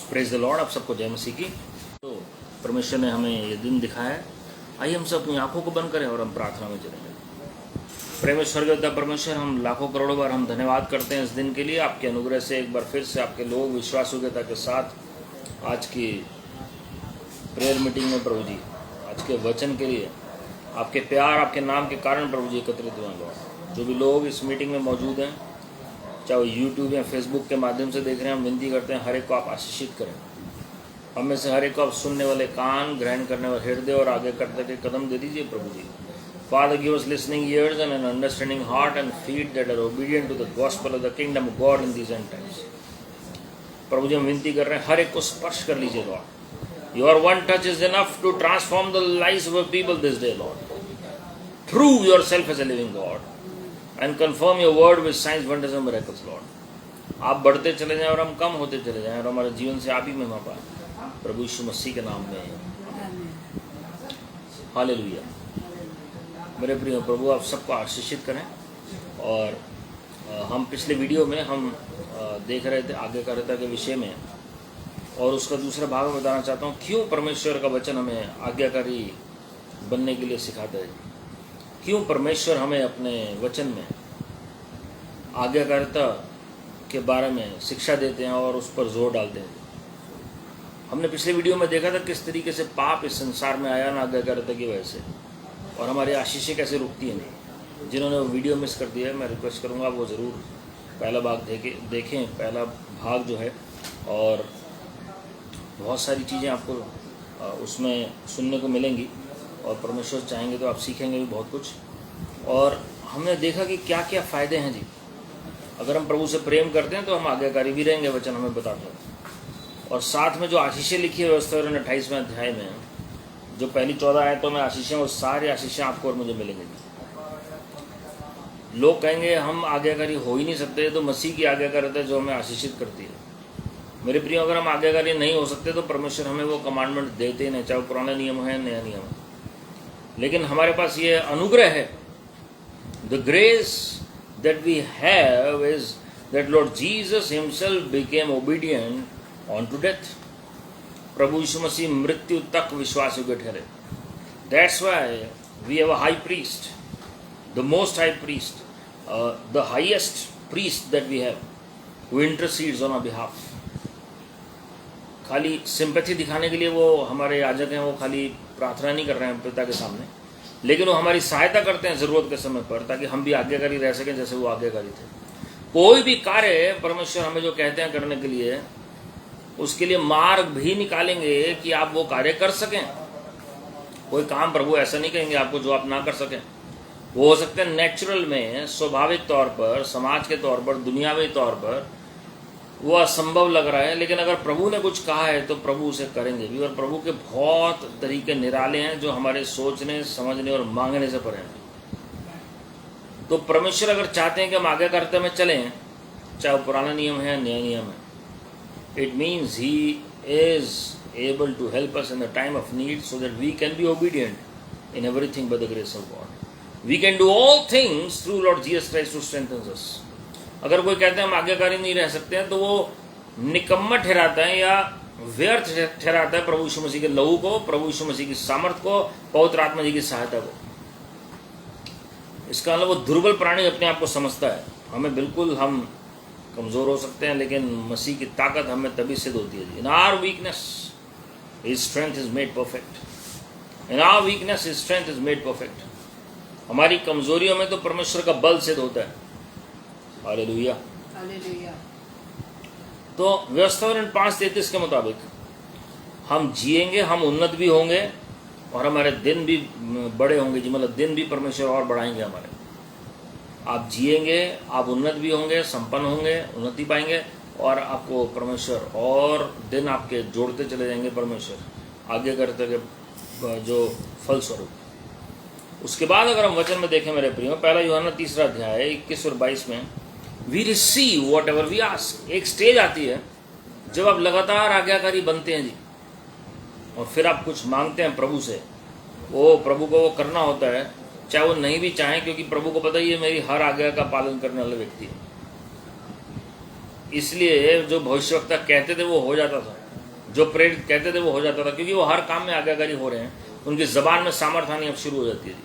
Praise the Lord. आप सबको जय मसीह की। तो परमेश्वर ने हमें ये दिन दिखाया है। आइए हम सब अपनी आंखों को बंद करें और हम प्रार्थना में चलेंगे। प्रेमेश्वर के परमेश्वर, हम लाखों करोड़ों बार हम धन्यवाद करते हैं इस दिन के लिए। आपके अनुग्रह से एक बार फिर से आपके लोग विश्वास योग्यता के साथ आज की प्रेयर मीटिंग में प्रभु जी, आज के वचन के लिए आपके प्यार, आपके नाम के कारण प्रभु जी एकत्रित हुए हैं। जो भी लोग इस मीटिंग में मौजूद हैं, चाहे वो यूट्यूब या फेसबुक के माध्यम से देख रहे हैं, हम विनती करते हैं हर एक को आप आशीषित करें। हम में से हर एक को आप सुनने वाले कान, ग्रहण करने वाले हृदय और आगे करते के कदम दे दीजिए प्रभु जी। Father, give us listening ears and an understanding heart and feet that are obedient to the gospel of the kingdom of God in these end times. प्रभु जी हम विनती कर रहे हैं हर एक को स्पर्श कर लीजिए Lord. Your one touch is enough to transform the lives of people this day, Lord. Prove yourself as a living God and confirm your word with signs, wonders and miracles, Lord. आप बढ़ते चले जाएं और हम कम होते चले जाएं और हमारे जीवन से आप ही महिमा पाएं प्रभु यीशु मसीह के नाम में। हालेलुया। मेरे प्रिय प्रभु, आप सबको आशीषित करें। और हम पिछले वीडियो में हम देख रहे थे आज्ञाकारिता के विषय में, और उसका दूसरा भाग में बताना चाहता हूँ क्यों परमेश्वर का वचन हमें आज्ञाकारी बनने के लिए सिखाता है। क्यों परमेश्वर हमें अपने वचन में आज्ञाकारिता के बारे में शिक्षा देते हैं और उस पर जोर डालते हैं। हमने पिछले वीडियो में देखा था किस तरीके से पाप इस संसार में आया ना आज्ञाकारिता की वजह से, और हमारी आशीषें कैसे रुकती हैं नहीं। जिन्होंने वो वीडियो मिस कर दिया है, मैं रिक्वेस्ट करूँगा वो ज़रूर पहला भाग देखें। पहला भाग जो है, और बहुत सारी चीज़ें आपको उसमें सुनने को मिलेंगी, और परमेश्वर चाहेंगे तो आप सीखेंगे भी बहुत कुछ। और हमने देखा कि क्या क्या फ़ायदे हैं जी। अगर हम प्रभु से प्रेम करते हैं तो हम आज्ञाकारी भी रहेंगे, वचन हमें बताते हैं। और साथ में जो आशीषें लिखी है व्यवस्था 28वें अध्याय में, जो पहली 14 आयतों में आशीषें, वो सारी आशीषें आपको और मुझे मिलेंगी। लोग कहेंगे हम आज्ञाकारी हो ही नहीं सकते, तो मसीह की आज्ञाकारिता जो हमें आशीषित करती है। मेरे प्रिय, अगर हम आज्ञाकारी नहीं हो सकते तो परमेश्वर हमें वो कमांडमेंट देते ही नहीं, चाहे पुराना नियम है नया नियम है। लेकिन हमारे पास ये अनुग्रह है। The grace that we have is that Lord Jesus himself became obedient on to death. प्रभु यीशु मसीह मृत्यु तक विश्वास योग्य ठहरे। That's why we have a high priest, the most high priest, the highest priest that we have, who intercedes on our behalf. खाली sympathy दिखाने के लिए वो हमारे याजक हैं, वो खाली प्रार्थना नहीं कर रहे हैं पिता के सामने, लेकिन वो हमारी सहायता करते हैं ज़रूरत के समय पर, ताकि हम भी आज्ञाकारी रह सकें जैसे वो आज्ञाकारी थे। कोई भी कार्य परमेश्वर हमें जो कहते हैं करने के लिए, उसके लिए मार्ग भी निकालेंगे कि आप वो कार्य कर सकें। कोई काम प्रभु ऐसा नहीं कहेंगे आपको जो आप ना कर सकें। वो हो सकते हैं नेचुरल में, स्वाभाविक तौर पर, समाज के तौर पर, दुनियावी तौर पर वो असंभव लग रहा है, लेकिन अगर प्रभु ने कुछ कहा है तो प्रभु उसे करेंगे भी। और प्रभु के बहुत तरीके निराले हैं जो हमारे सोचने, समझने और मांगने से परे हैं। तो परमेश्वर अगर चाहते हैं कि हम आज्ञाकारिता में चलें, चाहे वो पुराना नियम है नया नियम है, it means he is able to help us in the time of need so that we can be obedient in everything by the grace of God. We can do all things through Lord Jesus Christ who strengthens us. अगर कोई कहते हैं हम आज्ञाकारी नहीं रह सकते हैं, तो वो निकम्मा ठहराता है या व्यर्थ ठहराता है प्रभु यीशु मसीह के लहू को, प्रभु यीशु मसीह की सामर्थ को, पवित्र आत्मा जी की सहायता को। इसका मतलब वो दुर्बल प्राणी अपने आप को समझता है। हमें बिल्कुल, हम कमज़ोर हो सकते हैं, लेकिन मसीह की ताकत हमें तभी सिद्ध होती है। In our weakness his strength is made perfect. In our weakness his strength is made perfect. हमारी कमजोरियों में तो परमेश्वर का बल सिद्ध होता है। हालेलुया। हालेलुया। तो व्यवस्था 5:33 के मुताबिक हम जिएंगे, हम उन्नत भी होंगे और हमारे दिन भी बड़े होंगे जी। मतलब दिन भी परमेश्वर और बढ़ाएंगे हमारे। आप जिएंगे, आप उन्नत भी होंगे, संपन्न होंगे, उन्नति पाएंगे, और आपको परमेश्वर और दिन आपके जोड़ते चले जाएंगे परमेश्वर आगे करते के जो फलस्वरूप। उसके बाद अगर हम वचन में देखें मेरे प्रियो, पहला यूहन्ना 3 अध्याय 21 और 22 में, we receive whatever we ask. एक स्टेज आती है जब आप लगातार आज्ञाकारी बनते हैं जी, और फिर आप कुछ मांगते हैं प्रभु से, वो प्रभु को वो करना होता है चाहे वो नहीं भी चाहें, क्योंकि प्रभु को पता ही है मेरी हर आज्ञा का पालन करने वाले व्यक्ति है। इसलिए जो भविष्यवक्ता कहते थे वो हो जाता था। जो प्रेरित कहते थे वो हो जाता था, क्योंकि वो हर काम में आज्ञाकारी हो रहे हैं, उनकी जबान में सामर्थ्य आनी अब शुरू हो जाती है।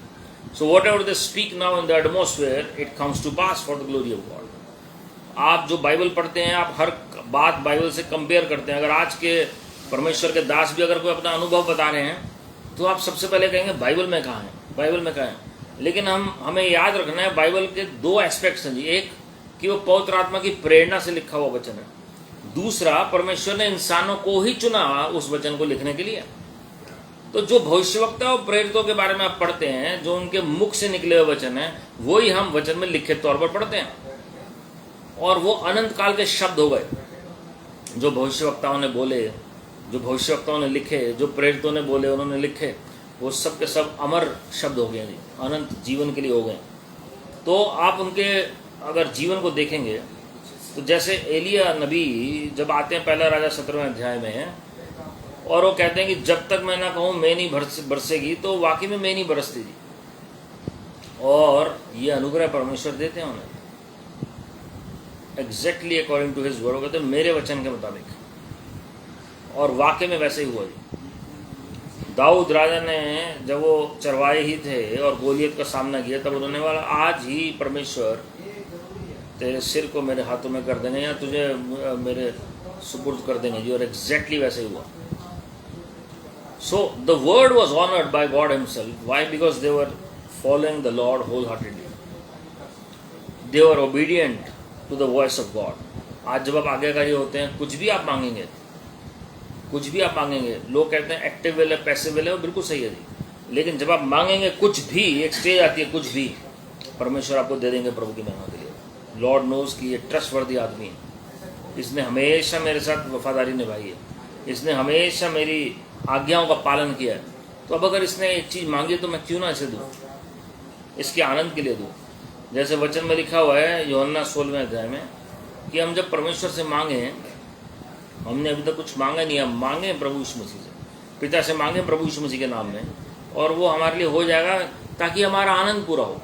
So whatever they speak now in the atmosphere it comes to pass for the glory of God. आप जो बाइबल पढ़ते हैं, आप हर बात बाइबल से कंपेयर करते हैं। अगर आज के परमेश्वर के दास भी अगर कोई अपना अनुभव बता रहे हैं तो आप सबसे पहले कहेंगे बाइबल में कहाँ है, बाइबल में कहाँ है। लेकिन हमें याद रखना है बाइबल के दो एस्पेक्ट्स हैं जी। एक कि वो पवित्र आत्मा की प्रेरणा से लिखा हुआ वचन है, दूसरा परमेश्वर ने इंसानों को ही चुना उस वचन को लिखने के लिए। तो जो भविष्यवक्ता और प्रेरितों के बारे में आप पढ़ते हैं, जो उनके मुख से निकले हुए वचन है, वही हम वचन में लिखित तौर पर पढ़ते हैं, और वो अनंत काल के शब्द हो गए। जो भविष्यवक्ताओं ने बोले, जो भविष्यवक्ताओं ने लिखे, जो प्रेरितों ने बोले उन्होंने लिखे, वो सब के सब अमर शब्द हो गए जी, अनंत जीवन के लिए हो गए। तो आप उनके अगर जीवन को देखेंगे तो जैसे एलिया नबी जब आते हैं पहला राजा 17वें अध्याय में, और वो कहते हैं कि जब तक मैं ना कहूँ मैं नहीं बरसेगी, तो वाकई में मैं नहीं बरसती जी। और ये अनुग्रह परमेश्वर देते हैं उन्हें exactly according to his word, कहते हैं मेरे वचन के मुताबिक, और वाकई में वैसे ही हुआ जी। दाऊद राजा ने जब वो चरवाहे ही थे और गोलियत का सामना किया, तब उन्होंने बोला आज ही परमेश्वर तेरे सिर को मेरे हाथों में कर देंगे या तुझे मेरे सुपुर्द कर देंगे जी, और एग्जैक्टली वैसे ही हुआ। So the word was honoured by God himself. Why? Because they were following the Lord wholeheartedly, they were obedient to the voice of God. आज जब आप आज्ञाकारी होते हैं, कुछ भी आप मांगेंगे, कुछ भी आप मांगेंगे, लोग कहते हैं एक्टिव विल है, पैसिव विल है, वो बिल्कुल सही है जी। लेकिन जब आप मांगेंगे कुछ भी, एक स्टेज आती है, कुछ भी परमेश्वर आपको दे देंगे प्रभु की महिमा के लिए। लॉर्ड नोज कि ये ट्रस्टवर्दी आदमी है, इसने हमेशा मेरे साथ वफादारी निभाई है, इसने हमेशा मेरी आज्ञाओं का पालन किया है। तो अब अगर इसने एक चीज़ मांगी तो मैं क्यों ना इसे दूँ, इसके आनंद के लिए दूँ। जैसे वचन में लिखा हुआ है यूहन्ना 16वें अध्याय में कि हम जब परमेश्वर से मांगे, हमने अभी तक कुछ मांगा नहीं, हम मांगे प्रभु यीशु मसीह से, पिता से मांगे प्रभु यीशु मसीह के नाम में, और वो हमारे लिए हो जाएगा ताकि हमारा आनंद पूरा हो।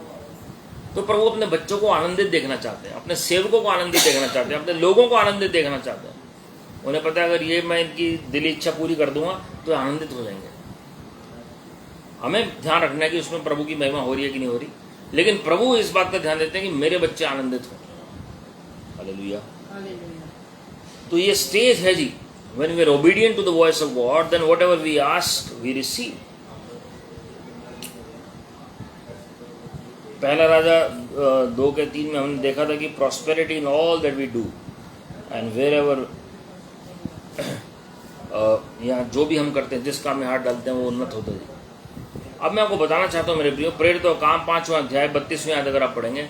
तो प्रभु अपने बच्चों को आनंदित देखना चाहते हैं, अपने सेवकों को आनंदित देखना चाहते हैं, अपने लोगों को आनंदित देखना चाहते हैं। उन्हें पता है अगर ये मैं इनकी दिली इच्छा पूरी कर दूंगा तो आनंदित हो जाएंगे। हमें ध्यान रखना है कि उसमें प्रभु की महिमा हो रही है कि नहीं हो रही, लेकिन प्रभु इस बात का ध्यान देते हैं कि मेरे बच्चे आनंदित हों। हालेलुया। तो ये स्टेज है जी, when we are obedient to the voice of God, then whatever we ask we receive। पहला राजा 2:3 में हमने देखा था कि prosperity in all that we do and wherever यहाँ जो भी हम करते हैं, जिस काम में हाथ डालते हैं, वो उन्नत होता है। अब मैं आपको बताना चाहता हूँ मेरे प्रियो, प्रेरितों का काम 5वां अध्याय 32वें आयत अगर आप पढ़ेंगे,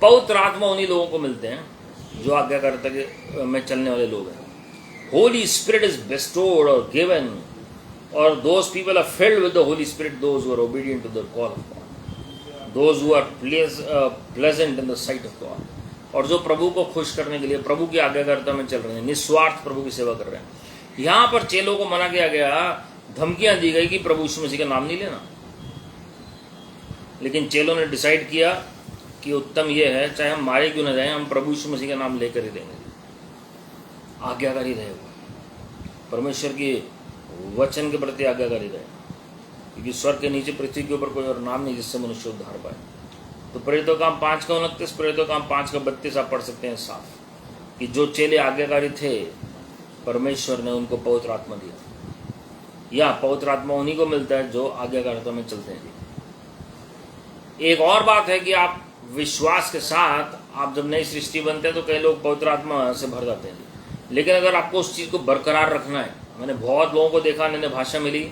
पवित्र आत्मा उन्हीं लोगों को मिलते हैं जो आज्ञाकारिता के में चलने वाले लोग हैं। Holy Spirit is bestowed or given, or those people are filled with the Holy Spirit, those who are obedient to the call of God, those who are pleasant in the sight of God, और जो प्रभु को खुश करने के लिए प्रभु की आज्ञाकारिता में चल रहे हैं, निस्वार्थ प्रभु की सेवा कर रहे हैं। यहाँ पर चेलों को मना किया गया, धमकियां दी गई कि प्रभु यीशु मसीह का नाम नहीं लेना, लेकिन चेलों ने डिसाइड किया कि उत्तम ये है चाहे हम मारे क्यों न जाएं, हम प्रभु यीशु मसीह का नाम लेकर ही देंगे। आज्ञाकारी रहे, परमेश्वर की वचन के प्रति आज्ञाकारी रहे, क्योंकि स्वर्ग के नीचे पृथ्वी के ऊपर कोई और नाम नहीं जिससे मनुष्य उद्धार पाए। तो प्रेरितों का काम 5:29, प्रेरितों का काम 5:32 आप पढ़ सकते हैं साफ, कि जो चेले आज्ञाकारी थे परमेश्वर ने उनको पवित्र आत्मा दिया। या पवित्र आत्मा उन्हीं को मिलता है जो आज्ञाकारिता में चलते हैं। एक और बात है कि आप विश्वास के साथ आप जब नई सृष्टि बनते हैं तो कई लोग पवित्र आत्मा से भर जाते हैं, लेकिन अगर आपको उस चीज़ को बरकरार रखना है, मैंने बहुत लोगों को देखा अन्य भाषा मिली,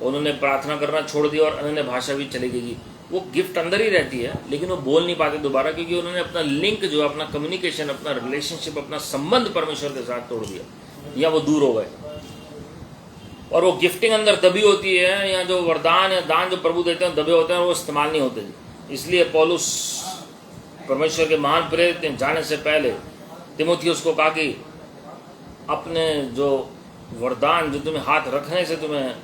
उन्होंने प्रार्थना करना छोड़ दिया और अन्य भाषा भी चली गई। वो गिफ्ट अंदर ही रहती है लेकिन वो बोल नहीं पाते दोबारा, क्योंकि उन्होंने अपना लिंक जो अपना कम्युनिकेशन, अपना रिलेशनशिप, अपना संबंध परमेश्वर के साथ तोड़ दिया, या वो दूर हो गए। और वो गिफ्टिंग अंदर दबी होती है, या जो वरदान या दान जो प्रभु देते हैं दबे होते हैं, वो इस्तेमाल नहीं होते। इसलिए पौलुस परमेश्वर के महान प्रेरित जाने से पहले तीमुथियुस को कहा कि अपने जो वरदान जो तुम्हें हाथ रखने से, तुम्हें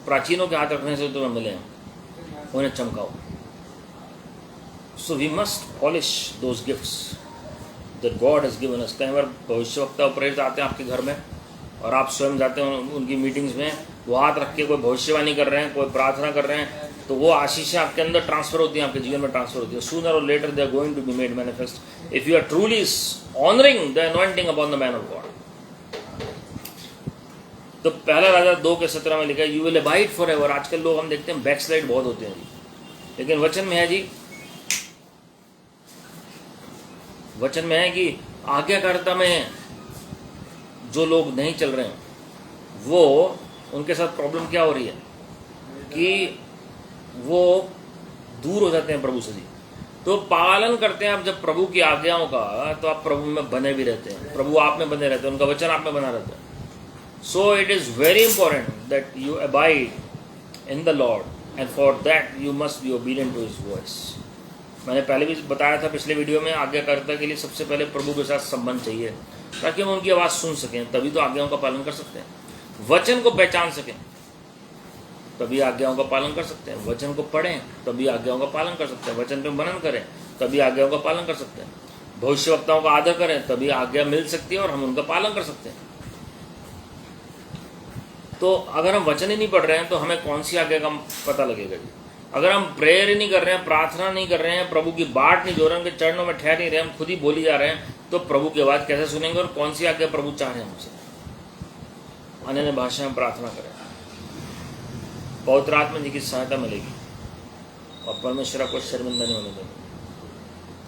प्राचीनों के हाथ रखने से तुम्हें मिले, उन्हें चमकाओ। So we must polish those gifts that God has given us. कई बार भविष्यवक्ता और प्रेरित आते हैं आपके घर में और आप स्वयं जाते हैं उनकी मीटिंग्स में, वो हाथ रख के कोई भविष्यवाणी कर रहे हैं, कोई प्रार्थना कर रहे हैं, तो वो आशीषें आपके अंदर ट्रांसफर होती हैं, आपके जीवन में ट्रांसफर होती है. Sooner or later they are going to be made manifest if you are truly honouring the anointing upon the man of God. तो पहला राजा 2:17 में लिखा है you will abide forever. आजकल लोग हम देखते हैं बैकस्लाइड बहुत होते हैं जी, लेकिन वचन में है जी, वचन में है कि आज्ञाकारिता में जो लोग नहीं चल रहे हैं, वो उनके साथ प्रॉब्लम क्या हो रही है कि वो दूर हो जाते हैं प्रभु से जी. तो पालन करते हैं आप जब प्रभु की आज्ञाओं का, तो आप प्रभु में बने भी रहते हैं, प्रभु आप में बने रहते हैं, उनका वचन आप में बना रहता है. So it is very important that you abide in the Lord and for that you must be obedient to his voice. मैंने पहले भी बताया था पिछले वीडियो में, आज्ञाकारिता के लिए सबसे पहले प्रभु के साथ संबंध चाहिए, ताकि हम उनकी आवाज़ सुन सकें, तभी तो आज्ञाओं का पालन कर सकते हैं. वचन को पहचान सकें तभी आज्ञाओं का पालन कर सकते हैं. वचन को पढ़ें तभी आज्ञाओं का पालन कर सकते हैं. वचन पे मनन करें तभी आज्ञाओं का पालन कर सकते हैं. भविष्यवक्ताओं का आदर करें तभी आज्ञा मिल सकती है और हम उनका पालन कर सकते हैं. तो अगर हम वचन ही नहीं पढ़ रहे हैं तो हमें कौन सी आज्ञा का पता लगेगा जी. अगर हम प्रेयर ही नहीं कर रहे हैं, प्रार्थना नहीं कर रहे हैं, प्रभु की बाट नहीं जो रहे हैं, उनके चरणों में ठहर नहीं रहे, हम खुद ही बोली जा रहे हैं, तो प्रभु की आवाज़ कैसे सुनेंगे और कौन सी आज्ञा प्रभु चाह रहे हैं हमसे. अन्य भाषा में प्रार्थना करें, पवित्र आत्मा जी की सहायता मिलेगी और परमेश्वर को शर्मिंदा नहीं होने देंगे.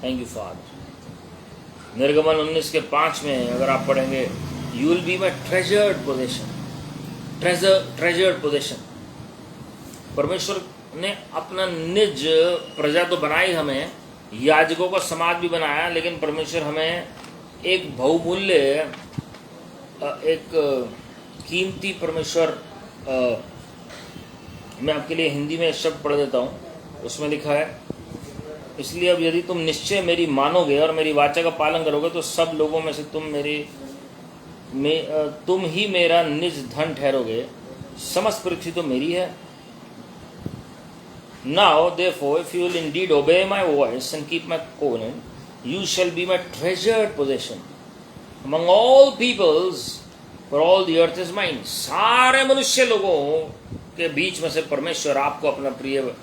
Thank you father. निर्गमन 19:5 में अगर आप पढ़ेंगे, you will be my treasured possession. Treasured possession. परमेश्वर ने अपना निज प्रजा तो बनाई, हमें याजकों का समाज भी बनाया, लेकिन परमेश्वर हमें एक बहुमूल्य, एक कीमती परमेश्वर, मैं आपके लिए हिंदी में शब्द पढ़ देता हूँ. उसमें लिखा है, इसलिए अब यदि तुम निश्चय मेरी मानोगे और मेरी वाचा का पालन करोगे तो सब लोगों में से तुम ही मेरा निज धन ठहरोगे. समस्त पृथ्वी तो मेरी है. Now therefore if you will indeed obey my voice and keep my covenant, you shall be my treasured possession among all peoples, for all the earth is mine. सारे मनुष्य लोगों के बीच में से परमेश्वर आपको अपना प्रिय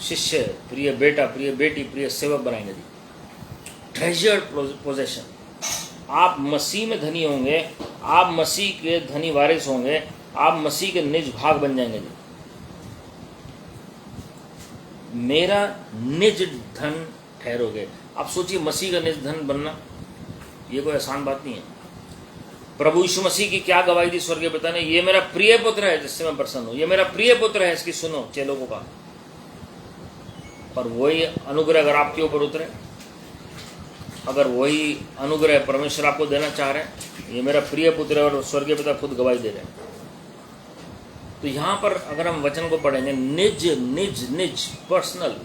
शिष्य, प्रिय बेटा, प्रिय बेटी, प्रिय सेवक बनाएंगे जी. Treasured possession. आप मसीह में धनी होंगे, आप मसीह के धनी वारिस होंगे, आप मसीह के निज भाग बन जाएंगे जी. मेरा निज धन ठहरोगे. आप सोचिए, मसीह का निज धन बनना ये कोई आसान बात नहीं है. प्रभु यीशु मसीह की क्या गवाही दी स्वर्गीय पिता ने, ये मेरा प्रिय पुत्र है जिससे मैं प्रसन्न हूं, ये मेरा प्रिय पुत्र है, इसकी सुनो चेलों को कहा. और वही अनुग्रह अगर आपके ऊपर उतरे, अगर वही अनुग्रह परमेश्वर आपको देना चाह रहे हैं, ये मेरा प्रिय पुत्र है, और स्वर्गीय पिता खुद गवाही दे रहे हैं. तो यहाँ पर अगर हम वचन को पढ़ेंगे, निज निज निज personal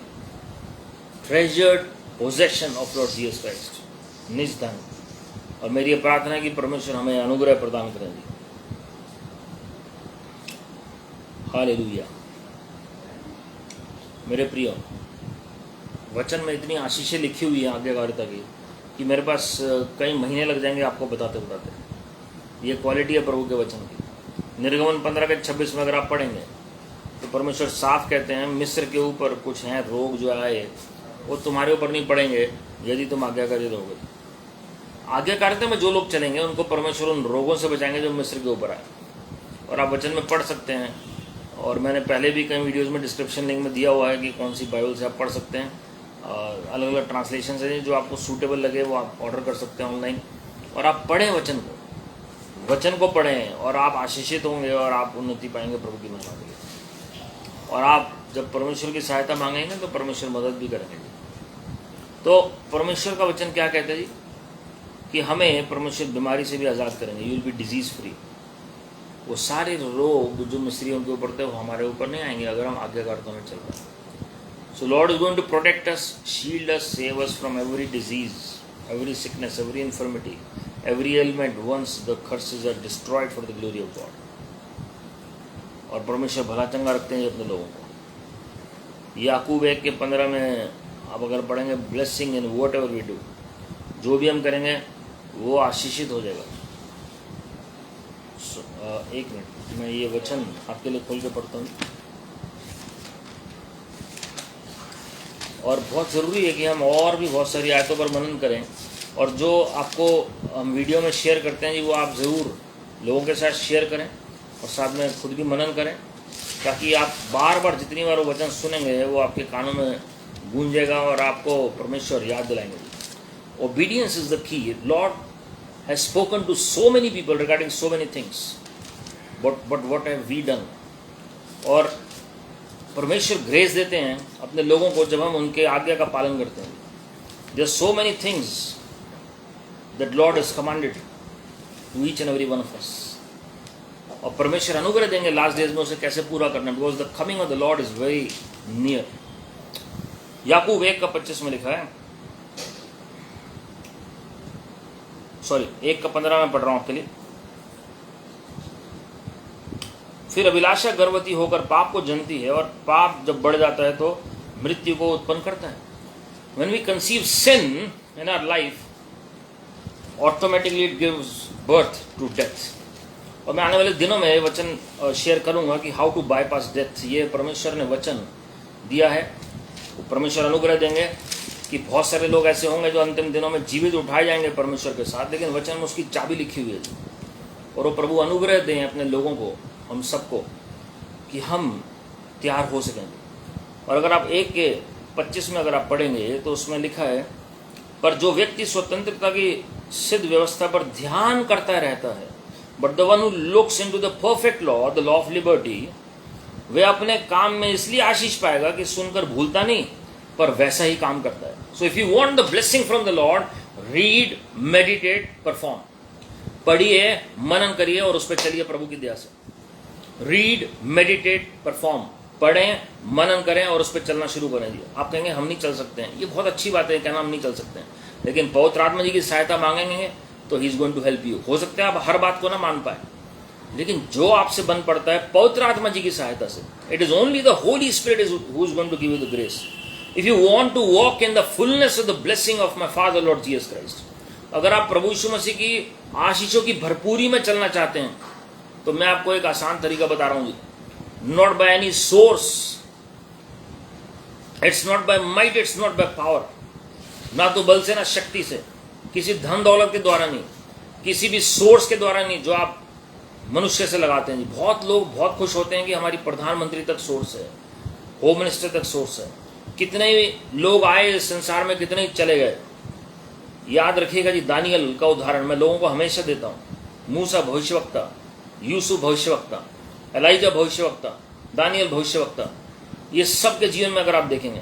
treasured possession of Lord Jesus Christ, निज धन. और मेरी प्रार्थना है कि परमेश्वर हमें अनुग्रह प्रदान करेंगे. हालेलुया. मेरे प्रियो, वचन में इतनी आशीषें लिखी हुई हैं आज्ञाकारिता की कि मेरे पास कई महीने लग जाएंगे आपको बताते बताते. ये क्वालिटी है प्रभु के वचन की. निर्गमन 15:26 में अगर आप पढ़ेंगे तो परमेश्वर साफ कहते हैं, मिस्र के ऊपर कुछ हैं रोग जो आए, वो तुम्हारे ऊपर नहीं पड़ेंगे यदि तुम आज्ञाकारी रहोगे. आज्ञाकारिता में जो लोग चलेंगे उनको परमेश्वर उन रोगों से बचाएंगे जो मिस्र के ऊपर आए. और आप वचन में पढ़ सकते हैं, और मैंने पहले भी कई वीडियोज़ में डिस्क्रिप्शन लिंक में दिया हुआ है कि कौन सी बाइबल से आप पढ़ सकते हैं. अलग अलग ट्रांसलेशन है, जो आपको सूटेबल लगे वो आप ऑर्डर कर सकते हैं ऑनलाइन. और आप पढ़ें वचन को पढ़ें, और आप आशीषित होंगे और आप उन्नति पाएंगे प्रभु की महिमा के लिए. और आप जब परमेश्वर की सहायता मांगेंगे तो परमेश्वर मदद भी करेंगे. तो परमेश्वर का वचन क्या कहता है जी, कि हमें परमेश्वर बीमारी से भी आज़ाद करेंगे. You will be disease free. वो सारे रोग जो मिस्रियों के ऊपर थे वो हमारे ऊपर नहीं आएंगे अगर हम आज्ञाकारिता में चल रहे हैं. So Lord is going to protect us, shield us, save us from every disease, every sickness, every infirmity, every ailment once the curses are destroyed for the glory of God. और परमेश्वर भला चंगा रखते हैं अपने लोगों को. याकूब 1:15 में आप अगर पढ़ेंगे, blessing in whatever we do, जो भी हम करेंगे वो आशीषित हो जाएगा. एक मिनट, मैं ये वचन आपके लिए खोल के पढ़ता हूँ। और बहुत ज़रूरी है कि हम और भी बहुत सारी आयतों पर मनन करें, और जो आपको हम वीडियो में शेयर करते हैं जी, वो आप ज़रूर लोगों के साथ शेयर करें और साथ में खुद भी मनन करें, ताकि आप बार बार जितनी बार वो वचन सुनेंगे वो आपके कानों में गूंजेगा और आपको परमेश्वर याद दिलाएंगे। Obedience is the key. Lord has spoken to so many people regarding so many things, but what have we done? और परमेश्वर ग्रेस देते हैं अपने लोगों को जब हम उनके आज्ञा का पालन करते हैं। There are so many things that Lord has commanded to each and every one of us, और परमेश्वर अनुग्रह देंगे लास्ट डेज में उसे कैसे पूरा करना, because the coming of the Lord is very near. याकूब 1:25 में लिखा है, सॉरी 1:15 में पढ़ रहा हूं आपके लिए। फिर अभिलाषा गर्भवती होकर पाप को जनती है, और पाप जब बढ़ जाता है तो मृत्यु को उत्पन्न करता है। When we conceive sin in our life, automatically it gives birth to death. और मैं आने वाले दिनों में ये वचन शेयर करूंगा कि हाउ टू बाईपास डेथ। ये परमेश्वर ने वचन दिया है। परमेश्वर अनुग्रह देंगे कि बहुत सारे लोग ऐसे होंगे जो अंतिम दिनों में जीवित उठाए जाएंगे परमेश्वर के साथ, लेकिन वचन में उसकी चाबी लिखी हुई है, और वो प्रभु अनुग्रह दें अपने लोगों को, हम सबको, कि हम तैयार हो सकेंगे। और अगर आप 1:25 में अगर आप पढ़ेंगे तो उसमें लिखा है, पर जो व्यक्ति स्वतंत्रता की सिद्ध व्यवस्था पर ध्यान करता रहता है, but the one who looks into the perfect law, the law of liberty, वे अपने काम में इसलिए आशीष पाएगा कि सुनकर भूलता नहीं पर वैसा ही काम करता है। So if you want the blessing from the Lord, read, meditate, perform. पढ़िए, मनन करिए और उस पर चलिए प्रभु की दया से। Read, meditate, perform. पढ़ें, मनन करें और उस पर चलना शुरू करें। जी आप कहेंगे हम नहीं चल सकते हैं, ये बहुत अच्छी बात है कहना हम नहीं चल सकते हैं, लेकिन पवित्र आत्मा जी की सहायता मांगेंगे तो he is going to help you. हो सकता है आप हर बात को ना मान पाए, लेकिन जो आपसे बन पड़ता है पवित्र आत्मा जी की सहायता से, it is only the Holy Spirit is who is going to give you the grace. If you want to walk in the fullness of the blessing of my father Lord Jesus Christ, अगर आप प्रभु यीशु मसीह की आशीषों की भरपूरी में चलना चाहते हैं, तो मैं आपको एक आसान तरीका बता रहा हूं जी। Not by any source, it's not by might, it's not by power, ना तो बल से ना शक्ति से, किसी धन दौलत के द्वारा नहीं, किसी भी सोर्स के द्वारा नहीं जो आप मनुष्य से लगाते हैं जी। बहुत लोग बहुत खुश होते हैं कि हमारी प्रधानमंत्री तक सोर्स है, होम मिनिस्टर तक सोर्स है। कितने लोग आए इस संसार में, कितने चले गए। याद रखिएगा जी, दानियल का उदाहरण मैं लोगों को हमेशा देता हूं। मूसा भविष्यवक्ता, यूसुफ भविष्यवक्ता, एलाइजा भविष्यवक्ता, दानियल भविष्यवक्ता, ये सब के जीवन में अगर आप देखेंगे,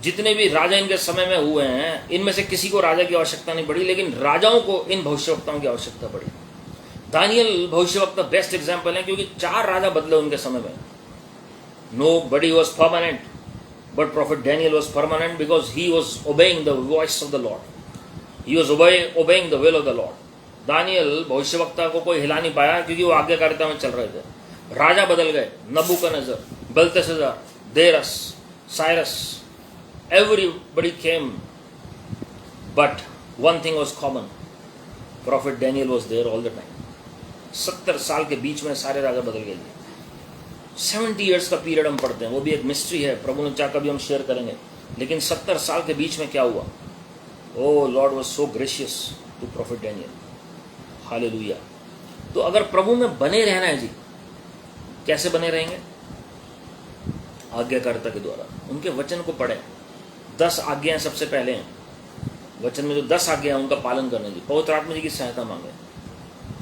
जितने भी राजा इनके समय में हुए हैं, इनमें से किसी को राजा की आवश्यकता नहीं पड़ी, लेकिन राजाओं को इन भविष्यवक्ताओं की आवश्यकता पड़ी। दानियल भविष्यवक्ता बेस्ट एग्जाम्पल है, क्योंकि 4 राजा बदले उनके समय में। Nobody was permanent, but prophet Daniel was permanent because he was obeying the voice of the Lord, he was obeying the will of the Lord. Daniel भविष्यवक्ता को कोई हिला नहीं पाया, क्योंकि वो आज्ञाकारिता में चल रहे थे। राजा बदल गए, नबूकदनेस्सर, बेल्तेशज़ार, देरस, Cyrus, everybody came, but one thing was common, prophet Daniel was there all the time। 70 साल के बीच में सारे राजा बदल गए। 70 years का पीरियड हम पढ़ते हैं, वो भी एक मिस्ट्री है, प्रभु ने चाहा कभी हम शेयर करेंगे, लेकिन 70 साल के बीच में क्या हुआ। O Lord was so gracious to prophet Daniel, hallelujah. तो अगर प्रभु में बने रहना है जी, कैसे बने रहेंगे? आज्ञाकारिता के द्वारा, उनके वचन को पढ़ें। 10 आज्ञाएं सबसे पहले हैं वचन में, जो 10 आज्ञा उनका पालन करने की, पवित्र आत्मा जी की सहायता मांगे।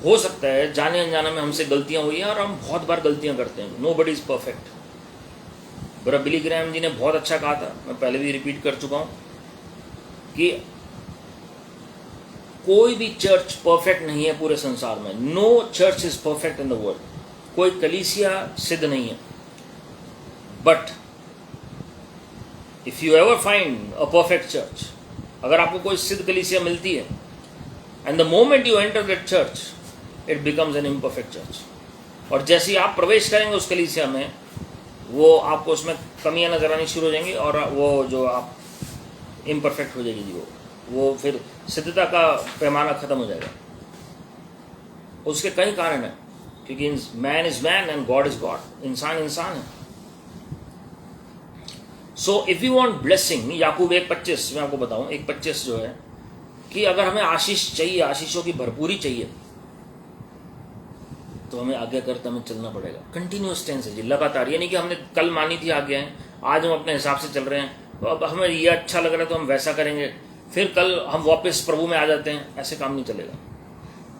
हो सकता है जाने अनजाने में हमसे गलतियां हुई हैं, और हम बहुत बार गलतियां करते हैं। Nobody is perfect. Brother Billy Graham ji ने बहुत अच्छा कहा था, मैं पहले भी रिपीट कर चुका हूं, कि कोई भी चर्च परफेक्ट नहीं है पूरे संसार में। No church is perfect in the world. कोई कलीसिया सिद्ध नहीं है। But if you ever find a perfect church, अगर आपको कोई सिद्ध कलीसिया मिलती है, and the moment you enter that church, it becomes an imperfect church. और जैसे ही आप प्रवेश करेंगे उस कलीसिया में, वो आपको उसमें कमियां नजर आनी शुरू हो जाएंगी, और वो जो आप इम्परफेक्ट हो जाएगी जी, वो फिर सिद्धता का पैमाना खत्म हो जाएगा। उसके कई कारण हैं, क्योंकि man is man and God is God, इंसान इंसान है। So if you want blessing, याकूब 1:25 मैं आपको बताऊं, 1:25 जो है कि अगर हमें आशीष चाहिए, आशीषों की भरपूरी चाहिए, तो हमें आज्ञाकारिता में चलना पड़ेगा। कंटिन्यूअस टेंस है जी, लगातार। ये नहीं कि हमने कल मानी थी आज्ञाएं, आज हम अपने हिसाब से चल रहे हैं, तो अब हमें ये अच्छा लग रहा है तो हम वैसा करेंगे, फिर कल हम वापस प्रभु में आ जाते हैं। ऐसे काम नहीं चलेगा।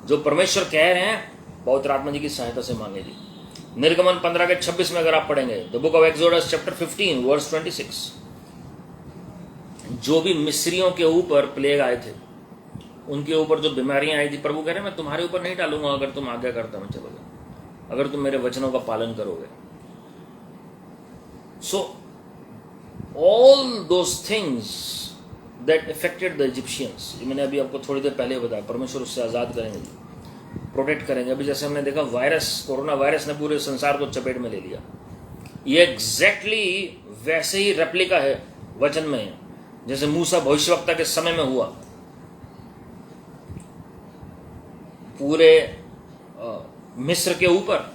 जो परमेश्वर कह रहे हैं पवित्र आत्मा जी की सहायता से मांगे जी। निर्गमन 15:26 में अगर आप पढ़ेंगे, the book of Exodus chapter 15 verse 26, जो भी मिस्रियों के ऊपर प्लेग आए थे, उनके ऊपर जो बीमारियां आई थी, प्रभु कह रहे हैं मैं तुम्हारे ऊपर नहीं डालूंगा अगर तुम आज्ञाकारिता में चलोगे, अगर तुम मेरे वचनों का पालन करोगे। So all those things that affected the Egyptians, मैंने अभी आपको थोड़ी देर पहले बताया, परमेश्वर उससे आजाद करेंगे, प्रोटेक्ट करेंगे। अभी जैसे हमने देखा वायरस, कोरोना वायरस ने पूरे संसार को चपेट में ले लिया, ये एग्जैक्टली वैसे ही रेप्लिका है वचन में, जैसे मूसा भविष्यवक्ता के समय में हुआ। पूरे मिस्र के ऊपर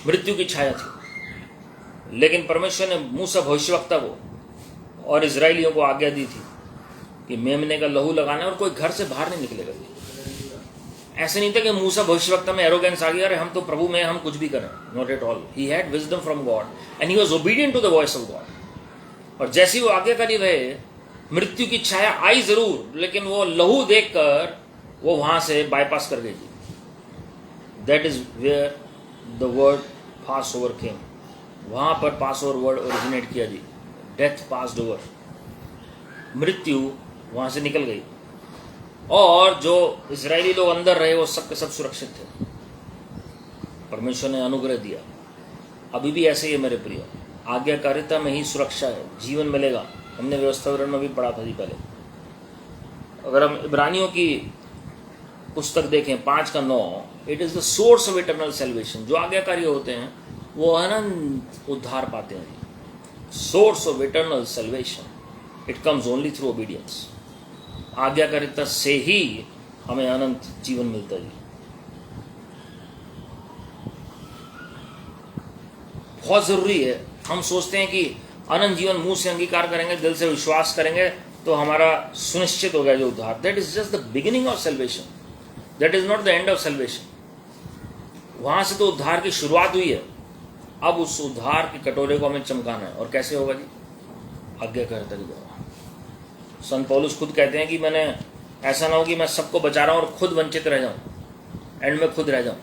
मृत्यु की छाया थी, लेकिन परमेश्वर ने मूसा भविष्यवक्ता को और इजरायलियों को आज्ञा दी थी कि मेमने का लहू लगाना और कोई घर से बाहर नहीं निकलेगा। ऐसे नहीं था कि मूसा भविष्यवक्ता में एरोगेंस आ गया, अरे हम तो प्रभु में हम कुछ भी करें। Not at all. He had wisdom from God and he was obedient to the voice of God. और जैसे वो आज्ञाकारी रहे, मृत्यु की छाया आई जरूर, लेकिन वो लहू देखकर वो वहां से बाईपास कर गई थी। That is where the word Passover came. वहां पर पास ओवर वर्ड ओरिजिनेट किया जी। डेथ पास्ड ओवर, मृत्यु वहां से निकल गई, और जो इजरायली लोग अंदर रहे वो सब के सब सुरक्षित थे। परमेश्वर ने अनुग्रह दिया। अभी भी ऐसे ही है मेरे प्रिय, आज्ञाकारिता में ही सुरक्षा है, जीवन मिलेगा। हमने व्यवस्था विवरण में भी पढ़ा था जी पहले। अगर हम इब्रानियों की पुस्तक देखें 5:9, it is the source of eternal salvation. जो आज्ञाकारी होते हैं वो अनंत उद्धार पाते हैं। Source of eternal salvation, it comes only through obedience. आज्ञाकारिता से ही हमें अनंत जीवन मिलता है। बहुत जरूरी है। हम सोचते हैं कि अनंत जीवन मुंह से अंगीकार करेंगे, दिल से विश्वास करेंगे तो हमारा सुनिश्चित हो गया जो उद्धार। That is just the beginning of salvation, that is not the end of salvation. वहां से तो उद्धार की शुरुआत हुई है। अब उस उद्धार के कटोरे को हमें चमकाना है। और कैसे होगा जी? आज्ञाकारिता के द्वारा। संत पौलुस खुद कहते हैं कि मैंने ऐसा ना हो कि मैं सबको बचा रहा हूं और खुद वंचित रह जाऊं, एंड में खुद रह जाऊं।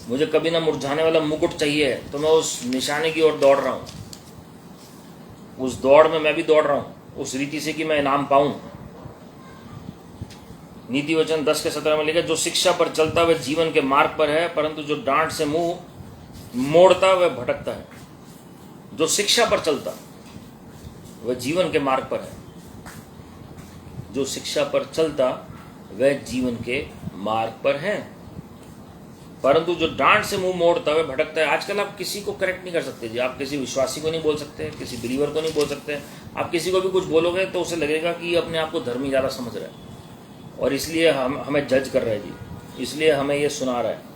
मुझे कभी ना मुरझाने वाला मुकुट चाहिए, तो मैं उस निशाने की ओर दौड़ रहा हूं। उस दौड़ में मैं भी दौड़ रहा हूं, उस रीति से कि मैं इनाम पाऊं। नीति वचन 10:17 में लिखा, जो शिक्षा पर चलता वह जीवन के मार्ग पर है, परंतु जो डांट से मुंह मोड़ता वह भटकता है। जो शिक्षा पर चलता वह जीवन के मार्ग पर है। जो शिक्षा पर चलता वह जीवन के मार्ग पर है, परंतु जो डांट से मुंह मोड़ता वह भटकता है। आजकल आप किसी को करेक्ट नहीं कर सकते जी। आप किसी विश्वासी को नहीं बोल सकते, किसी बिलीवर को नहीं बोल सकते। आप किसी को भी कुछ बोलोगे तो उसे लगेगा कि अपने आप को धर्मी ज़्यादा समझ रहा है और इसलिए हमें जज कर रहा है जी, इसलिए हमें ये सुना रहा है।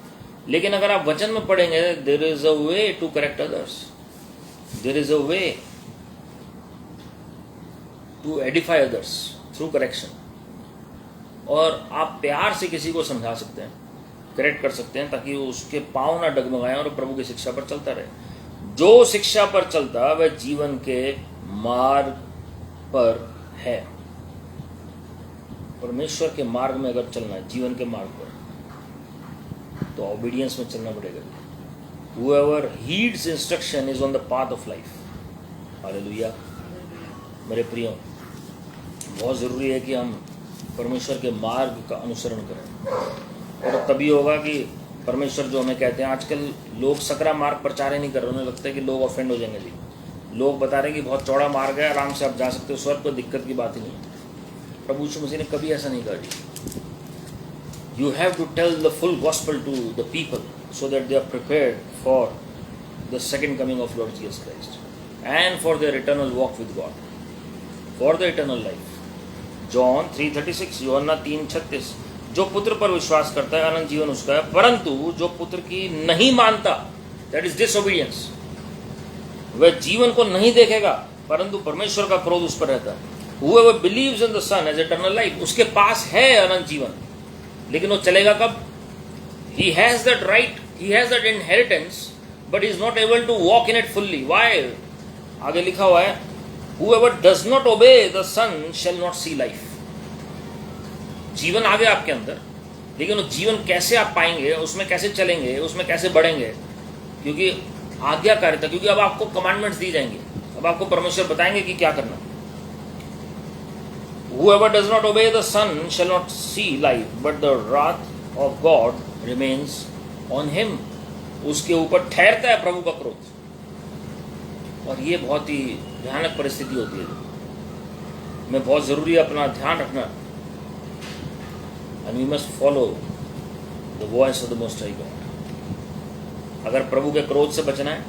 लेकिन अगर आप वचन में पढ़ेंगे, there is a way to correct others, there is a way to edify others through correction. और आप प्यार से किसी को समझा सकते हैं, करेक्ट कर सकते हैं, ताकि उसके पांव ना डगमगाएं और प्रभु की शिक्षा पर चलता रहे। जो शिक्षा पर चलता वह जीवन के मार्ग पर है। परमेश्वर के मार्ग में अगर चलना है, जीवन के मार्ग पर, तो ओबीडियंस में चलना पड़ेगा। Whoever heeds instruction is on the path of life. Hallelujah. मेरे प्रियो, बहुत ज़रूरी है कि हम परमेश्वर के मार्ग का अनुसरण करें, और तभी होगा कि परमेश्वर जो हमें कहते हैं। आजकल लोग सकरा मार्ग प्रचार ही नहीं कर रहे। उन्हें लगता है कि लोग ऑफेंड हो जाएंगे जी। लोग बता रहे हैं कि बहुत चौड़ा मार्ग है, आराम से आप जा सकते हो स्वर्ग, कोई दिक्कत की बात ही नहीं है। प्रभु यीशु मसीह ने कभी ऐसा नहीं कहा जी। You have to tell the full gospel to the people so that they are prepared for the second coming of Lord Jesus Christ and for their eternal walk with God, for the eternal life. John 3:36, यूहन्ना 3:36, जो पुत्र पर विश्वास करता है अनंत जीवन उसका है, परंतु जो पुत्र की नहीं मानता, दैट इज डिसोबीडियंस, वह जीवन को नहीं देखेगा परंतु परमेश्वर का क्रोध उस पर रहता है। Whoever believes in the Son has eternal life, उसके पास है अनंत जीवन, लेकिन वो चलेगा कब? He has that right, he has that inheritance, but he is not able to walk in it fully. Why? आगे लिखा हुआ है, Whoever does not obey the Son shall not see life. जीवन आ गया आपके अंदर, लेकिन वो जीवन कैसे आप पाएंगे, उसमें कैसे चलेंगे, उसमें कैसे बढ़ेंगे? क्योंकि आज्ञाकारिता, क्योंकि अब आपको कमांडमेंट्स दी जाएंगे, अब आपको परमेश्वर बताएंगे कि क्या करना। Whoever does not obey the Son shall not see life, but the wrath of God remains on him. उसके ऊपर ठहरता है प्रभु का क्रोध। और ये बहुत ही भयानक परिस्थिति होती है, में बहुत जरूरी है अपना ध्यान रखना। And we must follow the voice of the Most High God. अगर प्रभु के क्रोध से बचना है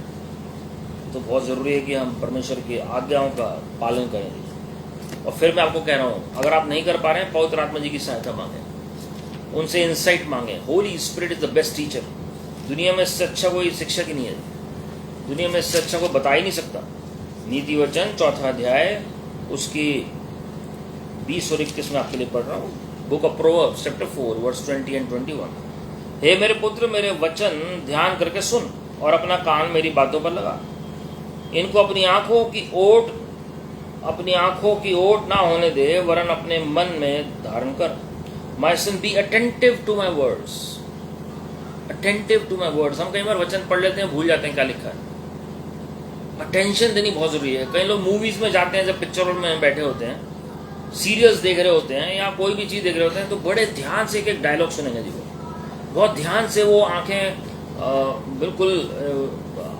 तो बहुत जरूरी है कि हम परमेश्वर की आज्ञाओं का पालन करें। और फिर मैं आपको कह रहा हूं, अगर आप नहीं कर पा रहे हैं, पवित्र आत्मा जी की सहायता मांगे, उनसे इंसाइट मांगे। Holi Spirit is the best teacher. दुनिया में इससे अच्छा कोई शिक्षक ही नहीं है, दुनिया में इससे अच्छा कोई बता ही नहीं सकता। नीति वचन 4 अध्याय उसकी 20 और 21 में आपके लिए पढ़ रहा हूँ। Book of Proverbs chapter 4 verse 20 and 21। हे मेरे पुत्र, मेरे वचन ध्यान करके सुन और अपना कान मेरी बातों पर लगा। इनको अपनी आंखों की ओट ना होने दे, वरन अपने मन में धारण कर। My son be attentive to my words, attentive to my words. हम कई बार वचन पढ़ लेते हैं, भूल जाते हैं क्या लिखा है। अटेंशन देनी बहुत जरूरी है। कई लोग मूवीज में जाते हैं, जब पिक्चरों में बैठे होते हैं, सीरियल्स देख रहे होते हैं या कोई भी चीज देख रहे होते हैं, तो बड़े ध्यान से एक एक डायलॉग सुनेंगे जी, वो बहुत ध्यान से, वो आंखें बिल्कुल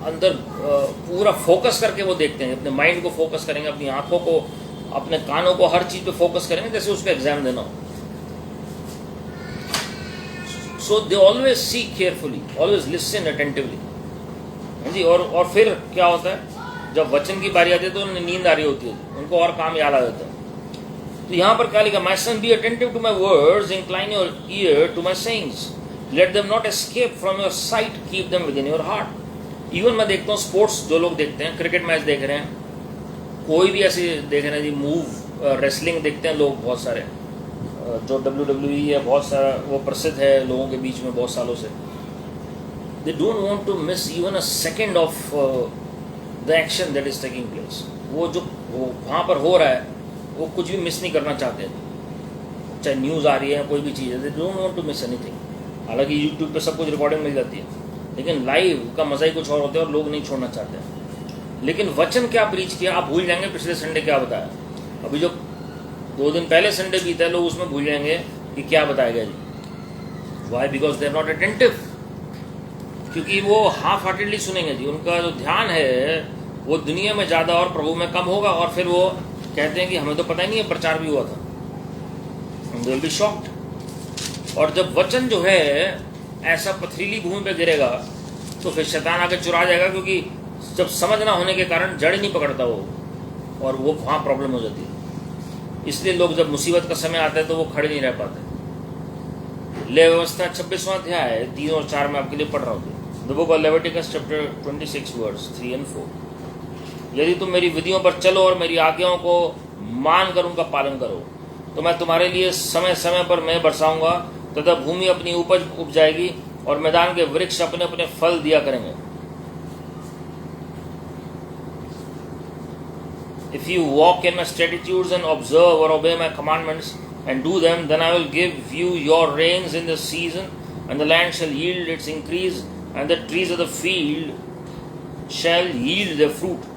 अंदर पूरा फोकस करके वो देखते हैं। अपने माइंड को फोकस करेंगे, अपनी आंखों को, अपने कानों को, हर चीज पे फोकस करेंगे जैसे उसका एग्जाम देना हो। So they always see carefully, always listen attentively जी। और फिर क्या होता है, जब वचन की बारी आती है तो उन्हें नींद आ रही होती है, उनको और काम याद आ जाता है। तो यहाँ पर क्या लिखा? My son be attentive to my words, incline your ear to my sayings, let them not escape from your sight, keep them within your heart. Even मैं देखता हूँ स्पोर्ट्स, जो लोग देखते हैं, क्रिकेट मैच देख रहे हैं, कोई भी ऐसे देख रहे हैं जी, मूव रेसलिंग देखते हैं लोग बहुत सारे, जो WWE है, बहुत सारा वो प्रसिद्ध है लोगों के बीच में बहुत सालों से। They don't want to miss even a second of the action that is taking place. वो जो वहाँ पर हो रहा है वो कुछ भी मिस नहीं करना चाहते, चाहे न्यूज़ आ रही है, कोई भी चीज़ है, they don't want to miss anything. हालांकि यूट्यूब पे सब कुछ रिकॉर्डिंग मिल जाती है, लेकिन लाइव का मजा ही कुछ और होता है और लोग नहीं छोड़ना चाहते। लेकिन वचन क्या प्रीच किया आप भूल जाएंगे, पिछले संडे क्या बताया। अभी जो 2 दिन पहले संडे बीता है, लोग उसमें भूल जाएंगे कि क्या बताया गया जी। Why? Because they are not attentive, क्योंकि वो हाफ हार्टेडली सुनेंगे जी। उनका जो ध्यान है वो दुनिया में ज़्यादा और प्रभु में कम होगा। और फिर वो कहते हैं कि हमें तो पता ही नहीं है प्रचार भी हुआ था, दे विल बी शॉक्ड। और जब वचन जो है ऐसा पथरीली भूमि पे गिरेगा तो फिर शैतान आके चुरा जाएगा, क्योंकि जब समझ ना होने के कारण जड़ नहीं पकड़ता वो, और वो वहाँ प्रॉब्लम हो जाती है। इसलिए लोग जब मुसीबत का समय आता है तो वो खड़े नहीं रह पाते। ले व्यवस्था 26वां अध्याय 3 और 4 में आपके लिए पढ़ रहा हूँ। The book of Leviticus chapter 26 verse 3 and 4। यदि तुम मेरी विधियों पर चलो और मेरी आज्ञाओं को मान कर उनका पालन करो, तो मैं तुम्हारे लिए समय समय पर मैं बरसाऊंगा, तथा भूमि अपनी उपज उपजाएगी और मैदान के वृक्ष अपने अपने फल दिया करेंगे। If you walk in my statutes and observe or obey my commandments and do them, then I will give you your rains in the season, and the land shall yield its increase, and the trees of the field shall yield their fruit.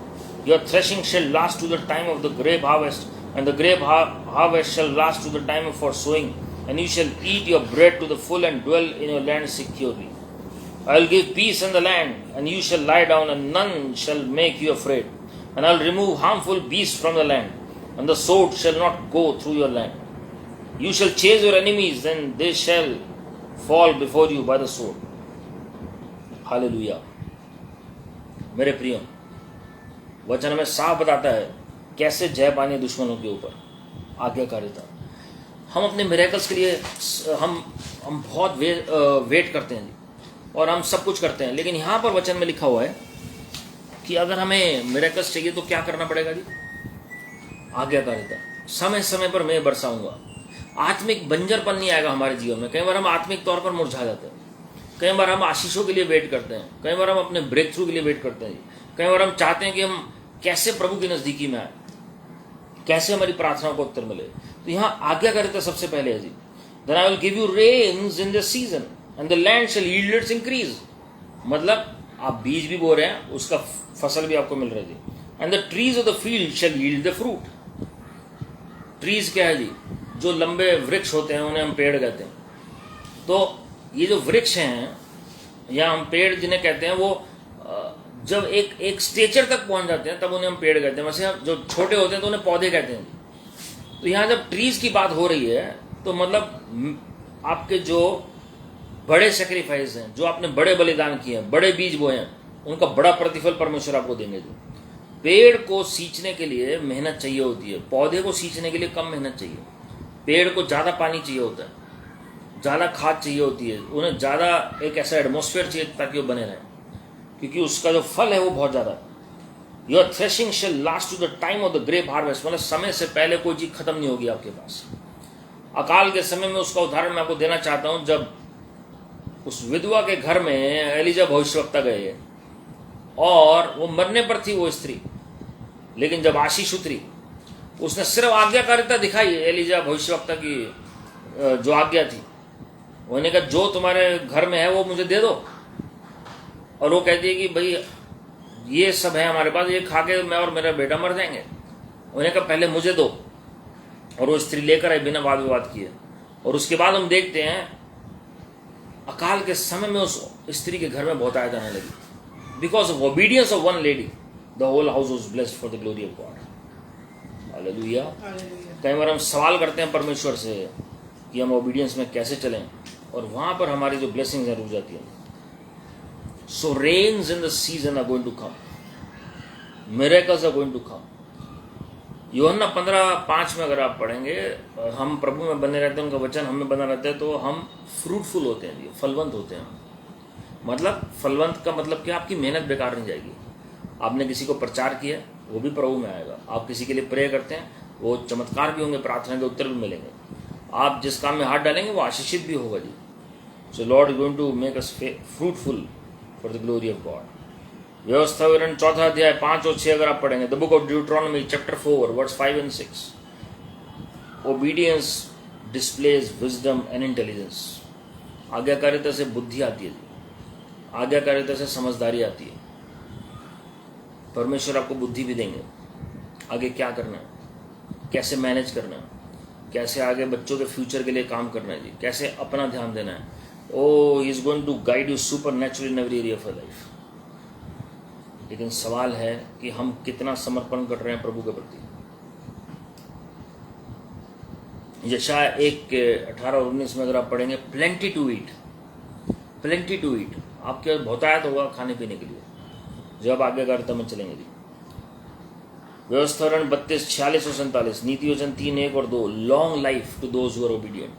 Your threshing shall last to the time of the grape harvest, and the grape harvest shall last to the time for sowing, and you shall eat your bread to the full and dwell in your land securely. I will give peace in the land, and you shall lie down, and none shall make you afraid. And I will remove harmful beasts from the land, and the sword shall not go through your land. You shall chase your enemies, and they shall fall before you by the sword. Hallelujah. मेरे प्रियो, वचन में साफ बताता है कैसे जय पानी दुश्मनों के ऊपर। आज्ञाकारिता, हम अपने मिरेकल्स के लिए हम बहुत वेट करते हैं जी, और हम सब कुछ करते हैं, लेकिन यहाँ पर वचन में लिखा हुआ है कि अगर हमें मिरेकल्स चाहिए तो क्या करना पड़ेगा जी? आज्ञाकारिता। समय समय पर मैं बरसाऊंगा। आत्मिक बंजरपन नहीं आएगा हमारे जीवन में। कई बार हम आत्मिक तौर पर मुरझा जाते हैं, कई बार हम आशीषों के लिए वेट करते हैं, कई बार हम अपने ब्रेक थ्रू के लिए वेट करते हैं, कई बार हम चाहते हैं कि हम कैसे प्रभु की नजदीकी में आए, कैसे हमारी प्रार्थनाओं को उत्तर मिले। तो यहाँ आज्ञाकारिता सबसे पहले है जी। Then I will give you rains in the season and the land shall yield its increase। मतलब आप बीज भी बो रहे हैं, उसका फसल भी आपको मिल रहा है जी। And the trees of the field shall yield the fruit। Trees क्या है जी? जो लंबे वृक्ष होते हैं उन्हें हम पेड़ कहते हैं। तो ये जो वृक्ष हैं या हम पेड़ जिन्हें कहते हैं, वो जब एक स्टेचर तक पहुंच जाते हैं तब उन्हें हम पेड़ कहते हैं। वैसे जो छोटे होते हैं तो उन्हें पौधे कहते हैं। तो यहाँ जब ट्रीज की बात हो रही है तो मतलब आपके जो बड़े सेक्रीफाइस हैं, जो आपने बड़े बलिदान किए हैं, बड़े बीज बोए हैं, उनका बड़ा प्रतिफल परमेश्वर आपको देंगे। जो पेड़ को सींचने के लिए मेहनत चाहिए होती है, पौधे को सींचने के लिए कम मेहनत चाहिए। पेड़ को ज़्यादा पानी चाहिए होता है, ज़्यादा खाद चाहिए होती है, उन्हें ज़्यादा एक ऐसा एटमॉस्फेयर चाहिए ताकि वो बने रहें, क्योंकि उसका जो फल है वो बहुत ज़्यादा। Your threshing shall last to the time of the grape harvest. मतलब समय से पहले कोई चीज़ खत्म नहीं होगी आपके पास। अकाल के समय में उसका उदाहरण मैं आपको देना चाहता हूं। जब उस विधवा के घर में एलिजा भविष्यवक्ता गए और वो मरने पर थी वो स्त्री, लेकिन जब आशीष उतरी उसने सिर्फ आज्ञाकारिता दिखाई। एलिजा भविष्यवक्ता की जो आज्ञा थी, उन्होंने कहा जो तुम्हारे घर में है वो मुझे दे दो। और वो कहती है कि भाई ये सब है हमारे पास, ये खा के मैं और मेरा बेटा मर जाएंगे। उन्होंने कहा पहले मुझे दो, और वो स्त्री लेकर आई बिना वाद विवाद किए। और उसके बाद हम देखते हैं अकाल के समय में उस स्त्री के घर में बहुत आयत आने लगी। Because of obedience of one lady the whole house was blessed for the glory of God. Hallelujah. कई बार हम सवाल करते हैं परमेश्वर से कि हम ओबीडियंस में कैसे चलें, और वहां पर हमारी जो ब्लेसिंग्स हैं रुक जाती हैं। So rains in the season are going to come, miracles are going to come. यूहन्ना 15:5 में अगर आप पढ़ेंगे, हम प्रभु में बने रहते हैं, उनका वचन हमें बना रहता है, तो हम फ्रूटफुल होते हैं, फलवंत होते हैं। मतलब फलवंत का मतलब कि आपकी मेहनत बेकार नहीं जाएगी। आपने किसी को प्रचार किया, वो भी प्रभु में आएगा। आप किसी के लिए प्रे करते हैं, वो चमत्कार भी होंगे, प्रार्थना के उत्तर भी मिलेंगे। आप जिस काम में हाथ डालेंगे वो आशीषित भी होगा जी। So Lord is going to make us fruitful for the glory of God. व्यवस्था विवरण 4 अध्याय 5 और 6 अगर आप पढ़ेंगे, the book of Deuteronomy chapter 4 verse 5 and 6, obedience displays wisdom and intelligence. आज्ञाकारिता से बुद्धि आती है, आज्ञाकारिता से समझदारी आती है। परमेश्वर आपको बुद्धि भी देंगे, आगे क्या करना है, कैसे मैनेज करना है, कैसे आगे बच्चों के फ्यूचर के लिए काम करना है जी, कैसे अपना ध्यान देना है। Oh he is going to guide you supernatural in every area of your life. लेकिन सवाल है कि हम कितना समर्पण कर रहे हैं प्रभु के प्रति। यशाया 1:18 और 19 में अगर आप पढ़ेंगे, plenty to eat, plenty to eat. आपके बहुतायत होगा खाने पीने के लिए जब आज्ञाकारिता में चलेंगे जी। व्यवस्थारण 32, 46 और 47, नीति वचन 3, 1 और 2, long life to those who are obedient.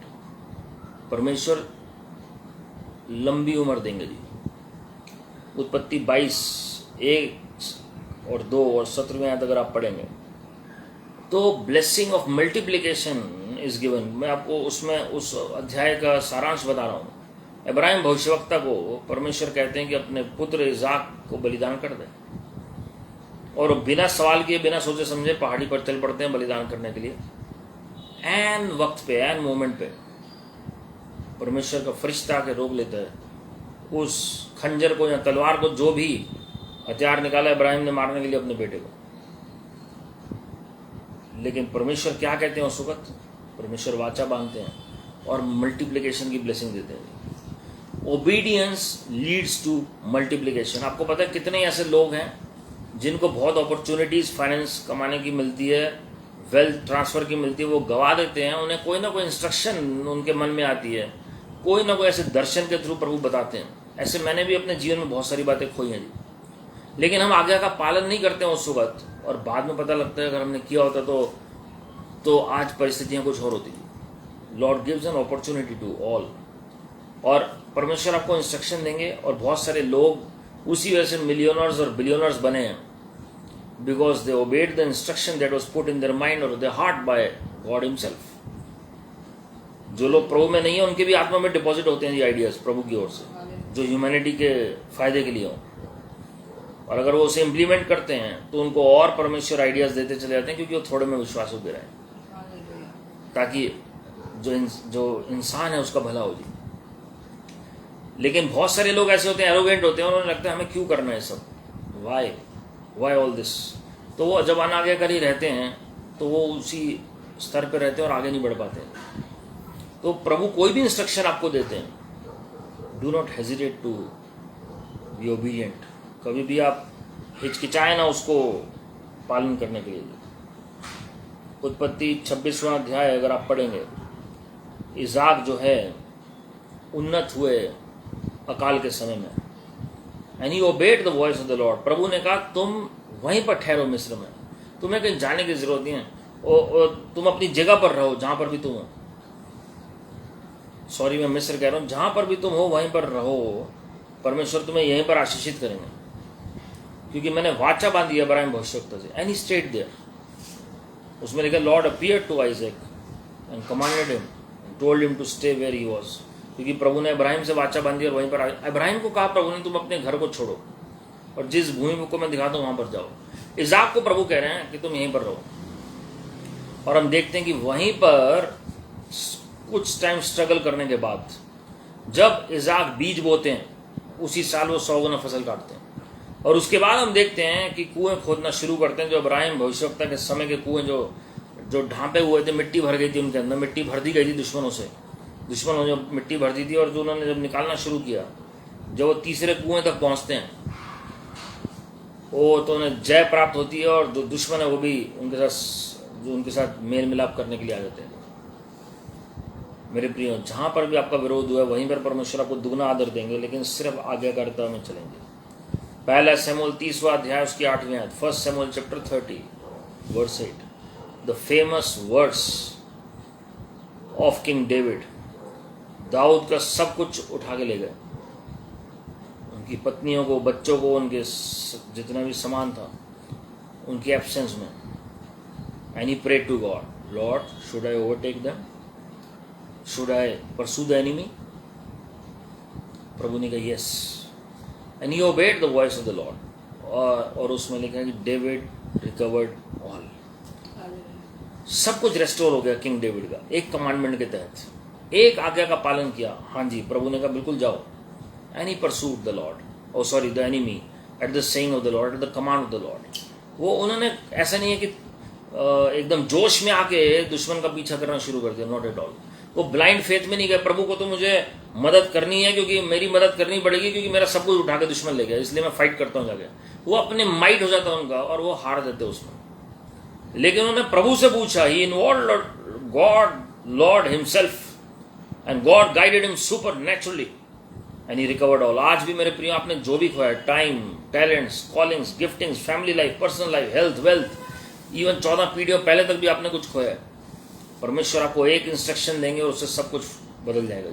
परमेश्वर लंबी उम्र देंगे जी। उत्पत्ति 22, 1 और 2 और 17वें आयत अगर आप पढ़ेंगे तो blessing of multiplication is given. मैं आपको उसमें उस अध्याय का सारांश बता रहा हूँ। इब्राहिम भविष्यवक्ता को परमेश्वर कहते हैं कि अपने पुत्र इसाक को बलिदान कर दे, और बिना सवाल किए, बिना सोचे समझे पहाड़ी पर चल पड़ते हैं बलिदान करने के लिए। एन वक्त पे, एन मोमेंट पे परमेश्वर का फरिश्ता आके रोक लेता है उस खंजर को या तलवार को, जो भी हथियार निकाला इब्राहिम ने मारने के लिए अपने बेटे को। लेकिन परमेश्वर क्या कहते हैं उस वक्त? परमेश्वर वाचा बांधते हैं और मल्टीप्लिकेशन की ब्लेसिंग देते हैं। Obedience leads to multiplication. आपको पता है कितने ऐसे लोग हैं जिनको बहुत अपॉर्चुनिटीज फाइनेंस कमाने की मिलती है, वेल्थ ट्रांसफर की मिलती है, वो गवा देते हैं। उन्हें कोई ना कोई इंस्ट्रक्शन उनके मन में आती है, कोई ना कोई ऐसे दर्शन के थ्रू प्रभु बताते हैं। ऐसे मैंने भी अपने जीवन में बहुत सारी बातें खोई हैं जी, लेकिन हम आज्ञा का पालन नहीं करते हैं उस वक्त, और बाद में पता लगता है अगर हमने किया होता तो आज परिस्थितियां कुछ और होती। Lord gives an opportunity to all, और परमेश्वर आपको इंस्ट्रक्शन देंगे, और बहुत सारे लोग उसी वजह से मिलियनर्स और बिलियनर्स बने हैं, because they obeyed the instruction that was put in their mind और their heart by God himself. जो लोग प्रभु में नहीं है उनके भी आत्मा में डिपॉजिट होते हैं ये आइडियाज प्रभु की ओर से, जो ह्यूमैनिटी के फायदे के लिए हो, और अगर वो उसे इम्प्लीमेंट करते हैं तो उनको और परमेश्वर आइडियाज देते चले जाते हैं, क्योंकि वो थोड़े में विश्वास हो रहे हैं, ताकि जो इंसान है उसका भला हो जाए। लेकिन बहुत सारे लोग ऐसे होते हैं, एरोगेंट होते हैं, उन्हें लगता है हमें क्यों करना है सब, वाई ऑल दिस। तो वो जब अनाज्ञाकारी रहते हैं तो वो उसी स्तर पर रहते हैं और आगे नहीं बढ़ पाते हैं। तो प्रभु कोई भी इंस्ट्रक्शन आपको देते हैं, do not hesitate to be obedient. कभी भी आप हिचकिचाए ना उसको पालन करने के लिए। उत्पत्ति 26वां अध्याय अगर आप पढ़ेंगे, इज़ाक जो है उन्नत हुए अकाल के समय में, and he obeyed the voice of the Lord. प्रभु ने कहा तुम वहीं पर ठहरो मिस्र में, तुम्हें कहीं जाने की जरूरत नहीं है, तुम अपनी जगह पर रहो जहां पर भी तुम हो। सॉरी मैं मिस्र कह रहा हूं, जहां पर भी तुम हो वहीं पर रहो, परमेश्वर तुम्हें यहीं पर आशीषित करेंगे, क्योंकि मैंने वाचा बांधी अब्राहम भविष्यवक्ता से। And he stayed there. उसमें लिखा Lord appeared to Isaac and commanded him, told him to stay where he was. क्योंकि प्रभु ने इब्राहिम से वाचा बांधी और वहीं पर इब्राहिम को कहा प्रभु ने तुम अपने घर को छोड़ो और जिस भूमि को मैं दिखाता हूं वहां पर जाओ। इज़ाक को प्रभु कह रहे हैं कि तुम यहीं पर रहो, और हम देखते हैं कि वहीं पर कुछ टाइम स्ट्रगल करने के बाद जब इज़ाक बीज बोते हैं उसी साल वो 100 गुना फसल काटते हैं, और उसके बाद हम देखते हैं कि कुएं खोदना शुरू करते हैं। जो इब्राहिम भविष्यवक्ता के समय के कुएं जो ढांपे हुए थे, मिट्टी भर गई थी उनके अंदर, मिट्टी भर दी गई थी दुश्मनों से, दुश्मनों ने मिट्टी भर दी थी, और जो उन्होंने जब निकालना शुरू किया, जब वो तीसरे कुएं तक पहुंचते हैं, वो तो उन्हें जय प्राप्त होती है, और जो दुश्मन है वो भी उनके साथ मेल मिलाप करने के लिए आ जाते हैं। मेरे प्रियो, जहां पर भी आपका विरोध हुआ है वहीं पर परमेश्वर आपको दुगना आदर देंगे, लेकिन सिर्फ आज्ञाकारिता में चलेंगे। पहला शमूएल 30वां अध्याय उसकी 8वीं आयत, 1 Samuel chapter 30 verse 8, the famous words of King David. दाऊद का सब कुछ उठा के ले गए, उनकी पत्नियों को, बच्चों को, उनके जितना भी सामान था, उनकी एब्सेंस में। And he prayed to God, Lord should I overtake them, should I pursue the enemy. प्रभु ने कहा yes, and he obeyed the voice of the Lord. और उसमें लिखा है कि डेविड रिकवर्ड ऑल, सब कुछ रेस्टोर हो गया किंग डेविड का, एक कमांडमेंट के तहत, एक आज्ञा का पालन किया। हाँ जी, प्रभु ने कहा बिल्कुल जाओ। And he pursued the Lord, the enemy at the saying of the Lord, at the command of the Lord. वो उन्होंने ऐसा नहीं है कि एकदम जोश में आके दुश्मन का पीछा करना शुरू कर दिया, नॉट एट ऑल। वो ब्लाइंड फेथ में नहीं गए, प्रभु को तो मुझे मदद करनी है क्योंकि मेरी मदद करनी पड़ेगी, क्योंकि मेरा सब कुछ उठा के दुश्मन ले गया, इसलिए मैं फाइट करता हूँ जाके। वो अपने माइट हो जाता उनका और वो हार देते उसमें। लेकिन उन्होंने प्रभु से पूछा, he involved God Lord himself, and God guided him supernaturally and he recovered all. आज भी मेरे प्रिय, आपने जो भी खोया, time, talents, callings, giftings, family life, personal life, health, wealth, even 14 पीढ़ियों पहले तक भी आपने कुछ खोया है, परमेश्वर आपको एक इंस्ट्रक्शन देंगे और उससे सब कुछ बदल जाएगा।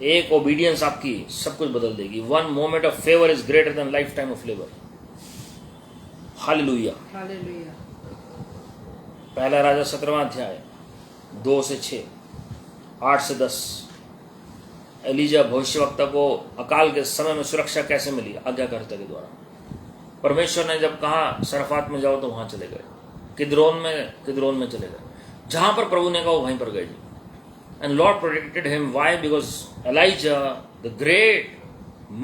एक ओबीडियंस आपकी सब कुछ बदल देगी। One moment of favour is greater than life time of labour. Hallelujah, hallelujah. पहला राजा 17वां अध्याय 2 से 6, 8 से 10। एलीजा भविष्यवक्ता को अकाल के समय में सुरक्षा कैसे मिली? आज्ञाकारिता के द्वारा। परमेश्वर ने जब कहा सरफात में जाओ तो वहां चले गए, किद्रोन में चले गए, जहां पर प्रभु ने कहा वहीं पर गए। And Lord protected him, why? Because Elijah the great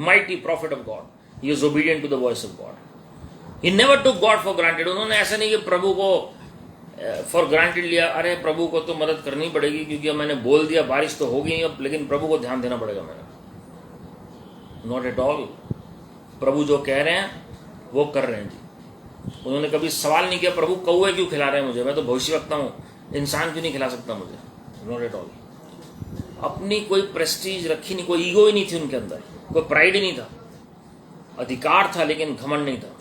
mighty prophet of God, he was obedient to the voice of God. He never took God for granted. उन्होंने ऐसा नहीं कि प्रभु को फॉर ग्रांटेड लिया, अरे प्रभु को तो मदद करनी पड़ेगी क्योंकि मैंने बोल दिया, बारिश तो होगी अब, लेकिन प्रभु को ध्यान देना पड़ेगा मेरा। Not at all. प्रभु जो कह रहे हैं वो कर रहे हैं जी। उन्होंने कभी सवाल नहीं किया प्रभु कौवे क्यों खिला रहे हैं मुझे, मैं तो भविष्यवक्ता हूं, इंसान क्यों नहीं खिला सकता मुझे? Not at all. अपनी कोई प्रेस्टीज रखी नहीं, कोई ईगो ही नहीं थी उनके अंदर, कोई प्राइड ही नहीं था, अधिकार था लेकिन घमंड नहीं था।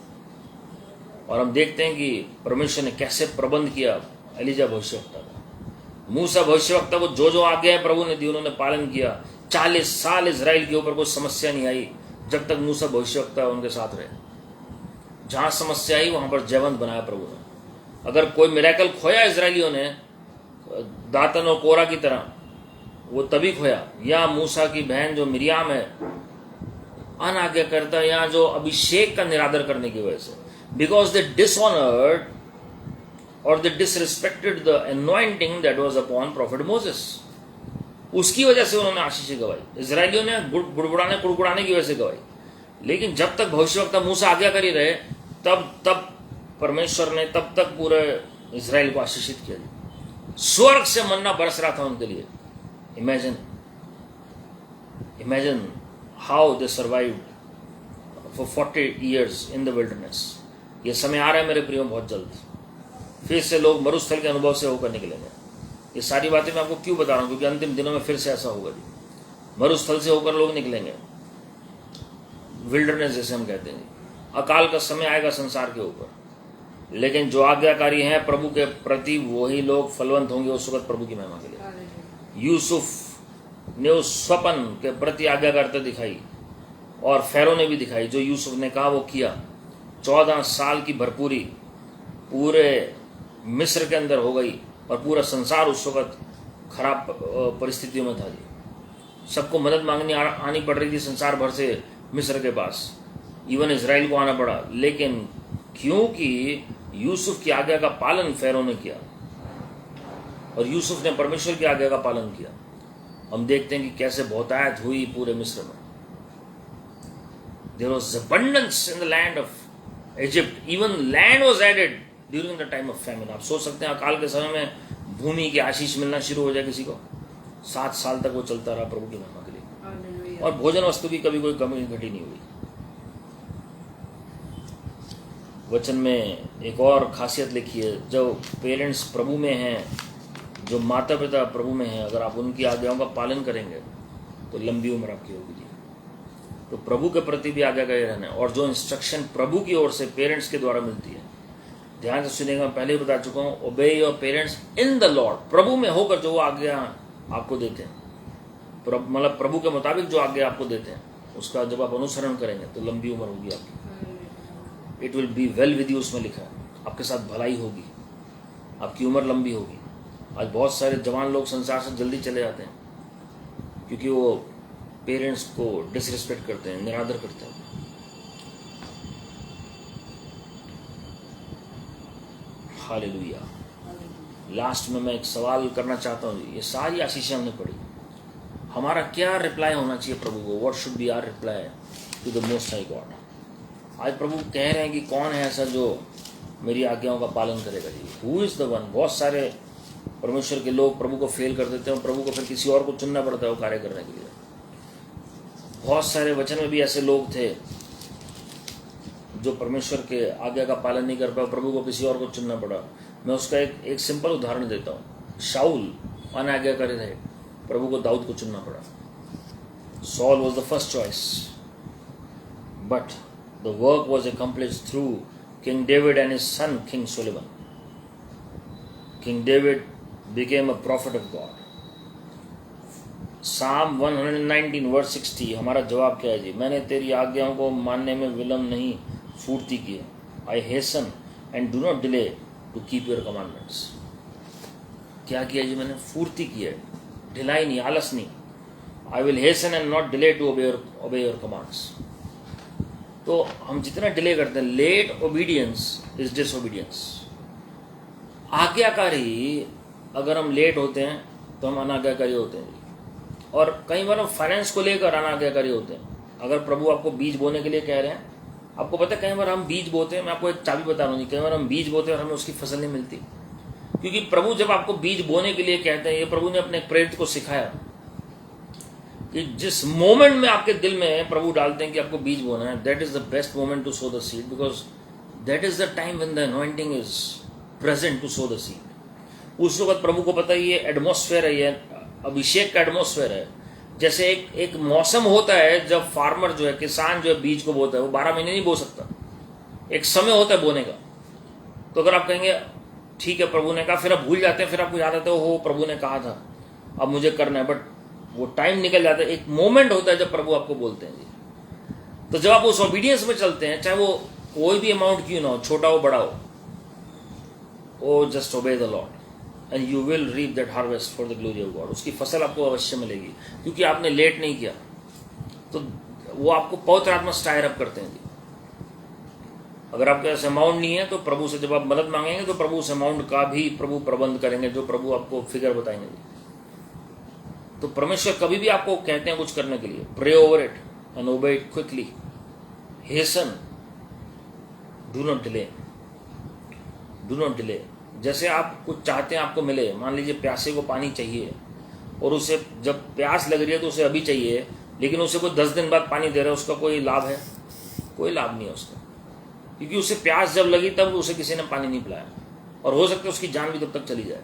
और हम देखते हैं कि परमेश्वर ने कैसे प्रबंध किया एलीजा भविष्यवक्ता का। मूसा भविष्यवक्ता को जो जो आज्ञा है प्रभु ने दी उन्होंने पालन किया। 40 साल इजराइल के ऊपर कोई समस्या नहीं आई जब तक मूसा भविष्यवक्ता उनके साथ रहे। जहां समस्या आई वहां पर जयवंत बनाया प्रभु ने। अगर कोई मिरेकल खोया इजराइलियों ने दातन और कोरा की तरह, वो तभी खोया, या मूसा की बहन जो मिरियाम है अनाज्ञा करता, या जो अभिषेक का निरादर करने की वजह से, बिकॉज दे डिसऑनर्ड और they disrespected the anointing that was upon prophet Moses, उसकी वजह से उन्होंने आशीष गवाई। इजराइलियों ने कुड़कुड़ाने की वजह से गवाई। लेकिन जब तक भविष्यवक्ता मूसा आज्ञाकारी रहे तब परमेश्वर ने तब तक पूरे इजराइल को आशीषित किया। स्वर्ग से मन्ना बरस रहा था उनके लिए। Imagine how they survived for 40 years in the wilderness. ये समय आ रहा है मेरे प्रियो बहुत जल्द, फिर से लोग मरुस्थल के अनुभव से होकर निकलेंगे। ये सारी बातें मैं आपको क्यों बता रहा हूं, क्योंकि अंतिम दिनों में फिर से ऐसा होगा जी, मरुस्थल से होकर लोग निकलेंगे, विल्डरनेस जैसे हम कहते हैं। अकाल का समय आएगा संसार के ऊपर, लेकिन जो आज्ञाकारी हैं प्रभु के प्रति वही लोग फलवंत होंगे उस वक्त प्रभु की महिमा के लिए। यूसुफ ने उस स्वप्न के प्रति आज्ञाकारिता दिखाई और फैरो ने भी दिखाई। जो यूसुफ ने कहा वो किया। 14 साल की भरपूरी पूरे मिस्र के अंदर हो गई और पूरा संसार उस वक्त खराब परिस्थितियों में था जी। सबको मदद मांगनी आनी पड़ रही थी संसार भर से मिस्र के पास, इवन इजराइल को आना पड़ा। लेकिन क्योंकि यूसुफ की आज्ञा का पालन फैरो ने किया और यूसुफ ने परमेश्वर की आज्ञा का पालन किया, हम देखते हैं कि कैसे बहुतायत हुई पूरे मिस्र में। There was abundance in the land of Egypt. Even land was added during the time of famine. आप सोच सकते हैं अकाल के समय में भूमि की आशीष मिलना शुरू हो जाए किसी को। 7 साल तक वो चलता रहा प्रभु की महिमा के लिए, और भोजन वस्तु की कभी कोई कमी घटी नहीं हुई। वचन में एक और खासियत लिखी है, जो पेरेंट्स प्रभु में हैं, जो माता पिता प्रभु में हैं, अगर आप उनकी आज्ञाओं का पालन करेंगे तो लंबी उम्र आपकी होगी जी। तो प्रभु के प्रति भी आज्ञाकारी रहना है। और जो इंस्ट्रक्शन प्रभु की ओर से पेरेंट्स के द्वारा मिलती है, ध्यान से सुनिएगा, मैं पहले ही बता चुका हूँ, obey your parents in the Lord. प्रभु में होकर जो आज्ञा आपको देते हैं, मतलब प्रभु के मुताबिक जो आज्ञा आपको देते हैं, उसका जब आप अनुसरण करेंगे तो लंबी उम्र होगी आपकी। It will be well with you, उसमें लिखा है, आपके साथ भलाई होगी, आपकी उम्र लंबी होगी। आज बहुत सारे जवान लोग संसार से जल्दी चले जाते हैं क्योंकि वो पेरेंट्स को डिसरिस्पेक्ट करते हैं, निरादर करते हैं। हालेलुया। लास्ट में मैं एक सवाल करना चाहता हूँ। ये सारी आशीषें हमने पढ़ी, हमारा क्या रिप्लाई होना चाहिए प्रभु को? What should be our reply to the most high God? आज प्रभु कह रहे हैं कि कौन है ऐसा जो मेरी आज्ञाओं का पालन करेगा जी? Who is the one? बहुत सारे परमेश्वर के लोग प्रभु को फेल कर देते हैं और प्रभु को फिर किसी और को चुनना पड़ता है वो कार्य करने के लिए। बहुत सारे वचन में भी ऐसे लोग थे जो परमेश्वर के आज्ञा का पालन नहीं कर पाए, प्रभु को किसी और को चुनना पड़ा। मैं उसका एक सिंपल उदाहरण देता हूँ। शाऊल अनाज्ञाकारी रहे, प्रभु को दाऊद को चुनना पड़ा। Saul was the first choice, but the work was accomplished through King David and his son King Solomon. King David became a prophet of God. Psalm 119 verse 60 हमारा जवाब क्या है जी? मैंने तेरी आज्ञाओं को मानने में विलम्ब नहीं, फुर्ती की है। I hasten and do not delay to keep your commandments. क्या किया जी? मैंने फुर्ती की है, ढिलाई नहीं, आलस नहीं। I will hasten and not delay to obey your commands. तो हम जितना डिले करते हैं, लेट ओबीडियंस इज डिसओबीडियंस। आज्ञाकारी अगर हम लेट होते हैं तो हम अनाज्ञाकारी होते हैं। और कई बार हम फाइनेंस को लेकर अनाज्ञाकारी होते हैं। अगर प्रभु आपको बीज बोने के लिए कह रहे हैं, आपको पता है कई बार हम बीज बोते हैं, मैं आपको एक चाबी बता रहा हूँ, कई बार हम बीज बोते हैं और हमें उसकी फसल नहीं मिलती। क्योंकि प्रभु जब आपको बीज बोने के लिए कहते हैं, ये प्रभु ने अपने प्रेरित को सिखाया कि जिस मोमेंट में आपके दिल में प्रभु डालते हैं कि आपको बीज बोना है, that is the best moment to sow the seed, because that is the time when the anointing is present to sow the seed. उस वक्त प्रभु को पता है ये एटमॉस्फेयर है, ये अभिषेक का एटमॉस्फेयर है। जैसे एक मौसम होता है जब फार्मर जो है, किसान जो है बीज को बोता है, वो 12 महीने नहीं बो सकता, एक समय होता है बोने का। तो अगर आप कहेंगे ठीक है प्रभु ने कहा, फिर आप भूल जाते हैं, फिर आपको याद आता है हो प्रभु ने कहा था, अब मुझे करना है, बट वो टाइम निकल जाता है। एक मोमेंट होता है जब प्रभु आपको बोलते हैं जी। तो जब आप उस ओबीडियंस में चलते हैं, चाहे वो कोई भी अमाउंट क्यों ना हो, छोटा हो बड़ा हो, oh just obey the Lord and you will reap that harvest for the glory of God. उसकी फसल आपको अवश्य मिलेगी, क्योंकि आपने लेट नहीं किया। तो वो आपको पवित्र आत्मा स्टायर अप करते हैं जी। अगर आपके पास अमाउंट नहीं है तो प्रभु से जब आप मदद मांगेंगे तो प्रभु उस अमाउंट का भी प्रभु प्रबंध करेंगे, जो प्रभु आपको फिगर बताएंगे जी। तो परमेश्वर कभी भी आपको कहते हैं कुछ करने के लिए, pray over it and obey it quickly, hasten, do not delay, do not delay. जैसे आप कुछ चाहते हैं आपको मिले, मान लीजिए प्यासे को पानी चाहिए और उसे जब प्यास लग रही है तो उसे अभी चाहिए, लेकिन उसे कोई 10 दिन बाद पानी दे रहा है, उसका कोई लाभ है? कोई लाभ नहीं है उसका, क्योंकि उसे प्यास जब लगी तब उसे किसी ने पानी नहीं पिलाया, और हो सकता है उसकी जान भी तब तक चली जाए।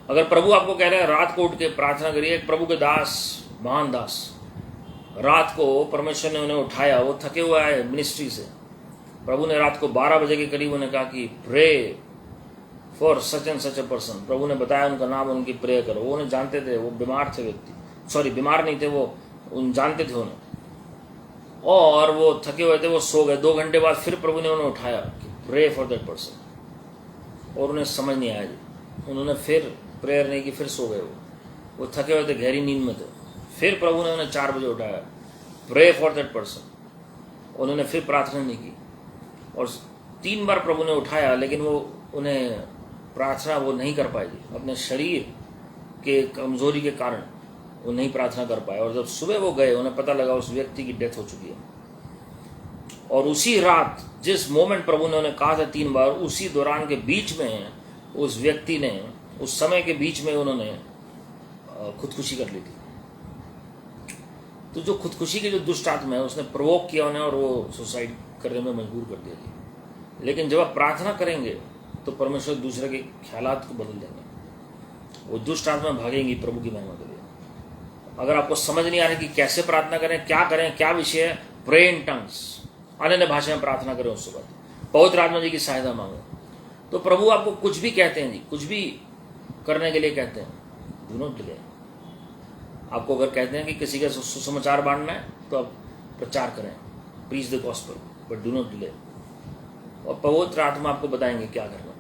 अगर प्रभु आपको कह रहे हैं रात को उठ के प्रार्थना करिए, एक प्रभु के दास, महान दास, रात को परमेश्वर ने उन्हें उठाया, वो थके हुए आए मिनिस्ट्री से, प्रभु ने रात को 12 बजे के करीब उन्हें कहा कि pray for such and such a person. प्रभु ने बताया उनका नाम, उनकी प्रे करो। वो उन्हें जानते थे, वो बीमार थे व्यक्ति, सॉरी बीमार नहीं थे, वो उन जानते थे उन्हें, और वो थके हुए थे, वो सो गए। 2 घंटे बाद फिर प्रभु ने उन्हें उठाया कि प्रे फॉर दैट पर्सन, और उन्हें समझ नहीं आया जी, उन्होंने फिर प्रेयर नहीं की, फिर सो गए। वो थके हुए थे, गहरी नींद में थे। फिर प्रभु ने उन्हें 4 बजे उठाया, प्रे फॉर दैट पर्सन, उन्होंने फिर प्रार्थना नहीं की, और 3 बार प्रभु ने उठाया, लेकिन वो उन्हें प्रार्थना वो नहीं कर पाए, अपने शरीर के कमजोरी के कारण वो नहीं प्रार्थना कर पाए। और जब सुबह वो गए, उन्हें पता लगा उस व्यक्ति की डेथ हो चुकी है। और उसी रात जिस मोमेंट प्रभु ने उन्हें कहा था 3 बार, उसी दौरान के बीच में उस व्यक्ति ने, उस समय के बीच में उन्होंने खुदकुशी कर ली थी। तो जो खुदकुशी की जो दुष्ट आत्मा है, उसने प्रोवोक किया उन्हें और वो सुसाइड करने में मजबूर कर दिया थी। लेकिन जब आप प्रार्थना करेंगे तो परमेश्वर दूसरे के ख्यालात को बदल देंगे, वो दुष्ट आत्मा भागेंगी प्रभु की महिमा के लिए। अगर आपको समझ नहीं आ रहा कि कैसे प्रार्थना करें, क्या विषय है, प्रे इन टंग्स, अन्य भाषा में प्रार्थना करें। उस वक्त पवित्र आत्मा जी की सहायता मांगो। तो प्रभु आपको कुछ भी कहते हैं जी, कुछ भी करने के लिए कहते हैं, डू नॉट डिले। आपको अगर कहते हैं कि किसी का सुसमाचार बांटना है तो आप प्रचार करें, preach the gospel, but do not delay. और पवित्र आत्मा आपको बताएंगे क्या करना।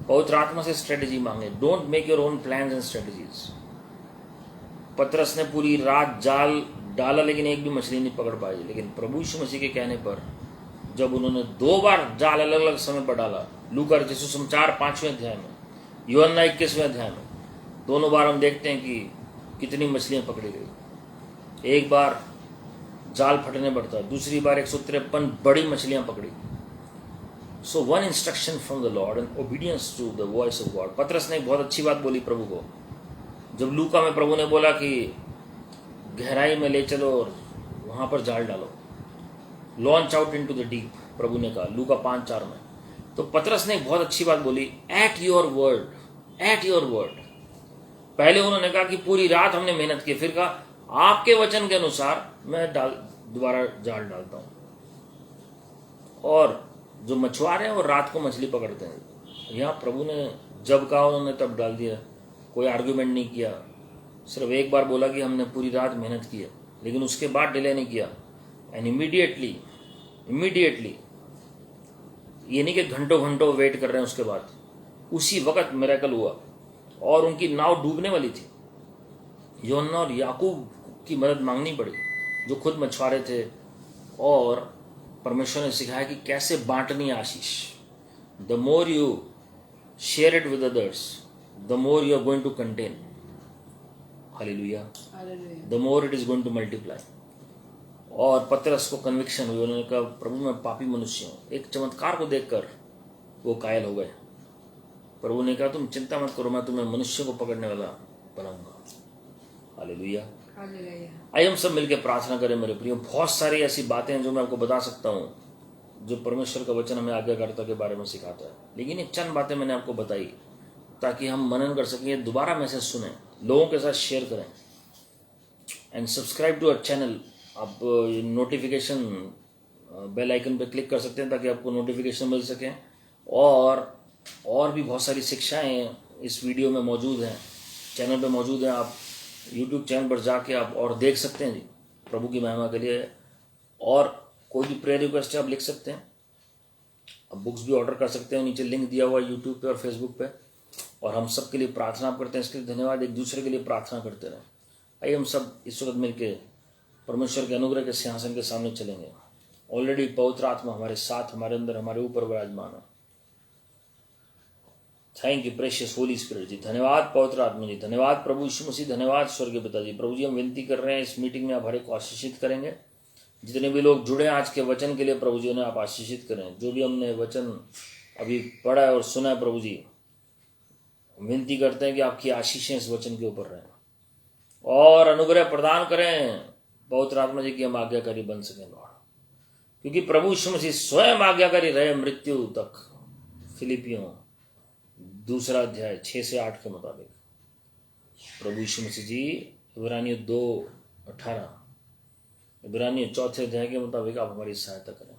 पवित्र आत्मा से स्ट्रेटेजी मांगे, don't make your own plans and strategies. पतरस ने पूरी रात जाल डाला, लेकिन एक भी मछली नहीं पकड़ पाई। लेकिन प्रभु यीशु मसीह के कहने पर जब उन्होंने 2 बार जाल अलग अलग समय पर डाला, लूका सुसमाचार 5वें अध्याय में, यूहन्ना 21वें अध्याय में, दोनों बार हम देखते हैं कि कितनी मछलियां पकड़ी गई। एक बार जाल फटने पड़ता, दूसरी बार 153 बड़ी मछलियां पकड़ी। So one instruction from the Lord and obedience to the voice of God. पतरस ने एक बहुत अच्छी बात बोली प्रभु को। जब लूका में प्रभु ने बोला कि गहराई में ले चलो और वहां पर जाल डालो, launch out into the deep, प्रभु ने कहा लूका 5:4 में। तो पतरस ने एक बहुत अच्छी बात बोली, at your word, at your word. पहले उन्होंने कहा कि पूरी रात हमने मेहनत की, फिर कहा आपके वचन के अनुसार मैं दोबारा जाल डालता हूं। और जो मछुआरे हैं वो रात को मछली पकड़ते हैं, यहाँ प्रभु ने जब कहा उन्होंने तब डाल दिया, कोई आर्ग्यूमेंट नहीं किया, सिर्फ एक बार बोला कि हमने पूरी रात मेहनत की है, लेकिन उसके बाद डिले नहीं किया। एंड इमीडिएटली ये नहीं कि घंटों घंटों वेट कर रहे हैं, उसके बाद उसी वक्त मिरेकल हुआ और उनकी नाव डूबने वाली थी। यूहन्ना और याकूब की मदद मांगनी पड़ी, जो खुद मछुआरे थे, और परमेश्वर ने सिखाया कि कैसे बांटनी आशीष। The more you share it with others, the more you are going to contain. Hallelujah. The more it is going to multiply. और पतरस को कन्विक्शन हुई, उन्होंने कहा प्रभु मैं पापी मनुष्य हूं। एक चमत्कार को देखकर वो कायल हो गए। प्रभु ने कहा तुम चिंता मत करो, मैं तुम्हें मनुष्य को पकड़ने वाला बनाऊंगा। हालेलुया। आइए हम सब मिलकर प्रार्थना करें मेरे प्रियो। बहुत सारी ऐसी बातें हैं जो मैं आपको बता सकता हूं, जो परमेश्वर का वचन हमें आज्ञाकारिता के बारे में सिखाता है, लेकिन ये चंद बातें मैंने आपको बताई ताकि हम मनन कर सकें, दोबारा मैसेज सुने, लोगों के साथ शेयर करें and subscribe to our channel. आप नोटिफिकेशन बेल आइकन पे क्लिक कर सकते हैं ताकि आपको नोटिफिकेशन मिल सके, और और भी बहुत सारी शिक्षाएं इस वीडियो में मौजूद हैं, चैनल पे मौजूद हैं। आप यूट्यूब चैनल पर जाके आप और देख सकते हैं जी, प्रभु की महिमा के लिए। और कोई भी प्रेयर रिक्वेस्ट है आप लिख सकते हैं। आप बुक्स भी ऑर्डर कर सकते हैं, नीचे लिंक दिया हुआ है यूट्यूब पे और फेसबुक पे। और हम सब के लिए प्रार्थना करते हैं, इसके लिए धन्यवाद। एक दूसरे के लिए प्रार्थना करते रहें। आइए हम सब इस वक्त मिलकर परमेश्वर के अनुग्रह के सिंहासन के सामने चलेंगे। ऑलरेडी पवित्र आत्मा हमारे साथ, हमारे अंदर, हमारे ऊपर विराजमान है। Thank you precious Holy Spirit ji. धन्यवाद पवित्र आत्मा जी, धन्यवाद प्रभु यीशु मसीह, धन्यवाद स्वर्गीय पिता जी। प्रभु जी हम विनती कर रहे हैं, इस मीटिंग में आप हर एक को आशीषित करेंगे। जितने भी लोग जुड़े हैं आज के वचन के लिए प्रभु जी उन्हें आप आशीषित करें। जो भी हमने वचन अभी पढ़ा है और सुना है प्रभु जी, विनती करते हैं कि आपकी आशीषें इस वचन के ऊपर रहें और अनुग्रह प्रदान करें पवित्र आत्मा जी की हम आज्ञाकारी बन सकें लॉर्ड, क्योंकि प्रभु यीशु मसीह स्वयं आज्ञाकारी रहे मृत्यु तक। फिलिपियों 2 अध्याय 6 से 8 के मुताबिक प्रभु यीशु मसीह जी, इब्रानियों 2:18, इब्रानियों 4 अध्याय के मुताबिक आप हमारी सहायता करें।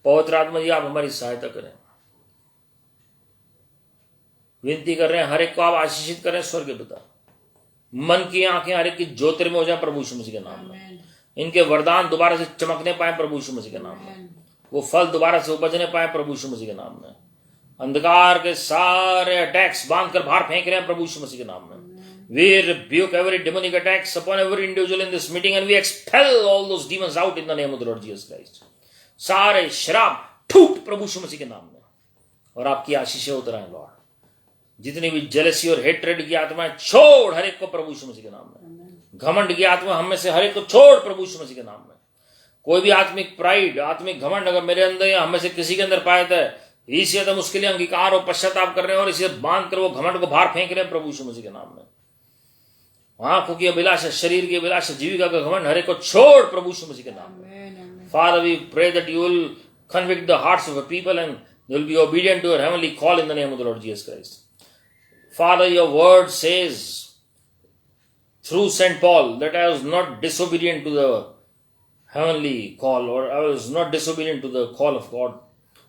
पवित्र आत्मा जी आप हमारी सहायता करें। विनती कर रहे हैं, हर एक को आप आशीषित करें स्वर्गीय पिता। मन की आंखें हर एक की ज्योतिर्मय हो जाए प्रभु यीशु मसीह के नाम में। इनके वरदान दोबारा से चमकने पाए प्रभु यीशु मसीह के नाम में। वो फल दोबारा से उपजने पाए प्रभु यीशु मसीह के नाम में। अंधकार के सारे अटैक्स बांध कर बाहर फेंक रहे हैं प्रभु यीशु मसीह के नाम में। We rebuke every demonic attacks upon every individual in this meeting and we expel all those demons out in the name of the Lord Jesus Christ. सारे शराब ठूट प्रभु यीशु मसीह के नाम में और आपकी आशीषें उतर आए लॉर्ड। जितनी भी जेलसी और हेट्रेड की आत्मा है छोड़ हर एक को प्रभु यीशु मसीह के नाम में। घमंड की आत्मा हम में से हर एक को छोड़ प्रभु यीशु मसीह के नाम में। कोई भी आत्मिक प्राइड, आत्मिक घमंड अगर मेरे अंदर या हम में से किसी के अंदर पाया था, इसी तो उसके लिए अंगीकार और पश्चाताप कर रहे हैं और इसे बांध कर वो घमंड को बाहर फेंक रहे हैं प्रभु यीशु मसीह के नाम में। आंखों की अभिलाषा, शरीर की अभिलाषा, जीविका का घमंड हर एक को छोड़ प्रभु यीशु मसीह के नाम में। Father, we pray that you will convict the hearts of the people and they will be obedient to your heavenly call in the name of the Lord Jesus Christ. Father, your word says through St. Paul that I was not disobedient to the heavenly call or I was not disobedient to the call of God.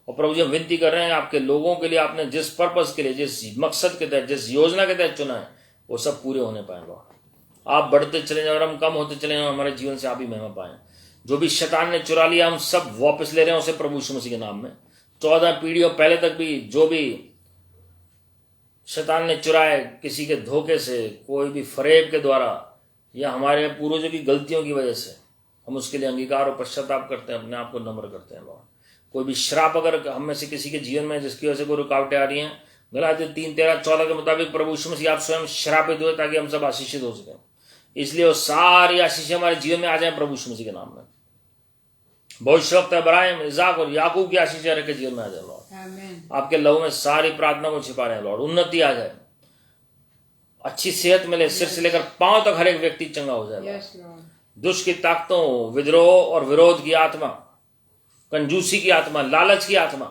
और प्रभु जी हम विनती कर रहे हैं आपके लोगों के लिए, आपने जिस पर्पस के लिए, जिस मकसद के तहत, जिस योजना के तहत चुना है, वो सब पूरे होने पाए लॉर्ड। आप बढ़ते चले जाए और हम कम होते चले जाए, हमारे जीवन से आप ही महिमा पाएं। जो भी शैतान ने चुरा लिया हम सब वापस ले रहे हैं उसे प्रभु यीशु मसीह के नाम में। 14 पीढ़ियों पहले तक भी जो भी शैतान ने चुराए किसी के धोखे से, कोई भी फरेब के द्वारा या हमारे पूर्वजों की गलतियों की वजह से, हम उसके लिए अंगीकार और पश्चाताप करते हैं, अपने आप को नम्र करते हैं लॉर्ड। कोई भी श्राप अगर हम में से किसी के जीवन में जिसकी वजह से कोई रुकावटें आ रही हैं, गलातियों 3:13-14 के मुताबिक प्रभु यीशु मसीह आप स्वयं श्रापित हुए ताकि हम सब आशीषित हो सकें। इसलिए वो सारी आशीषें हमारे जीवन में आ जाए प्रभु यीशु मसीह के नाम में। भविष्यवक्ता इब्राहिम, इसाक और याकूब की आशीषें रख के जीवन में आ जाए लॉर्ड। आपके लहू में सारी प्रार्थना को छिपा रहे हैं लॉर्ड। उन्नति आ जाए, अच्छी सेहत मिले, सिर से लेकर पांव तक हर एक व्यक्ति चंगा हो जाए। दुष्ट की ताकतों, विद्रोह और विरोध की आत्मा, कंजूसी की आत्मा, लालच की आत्मा,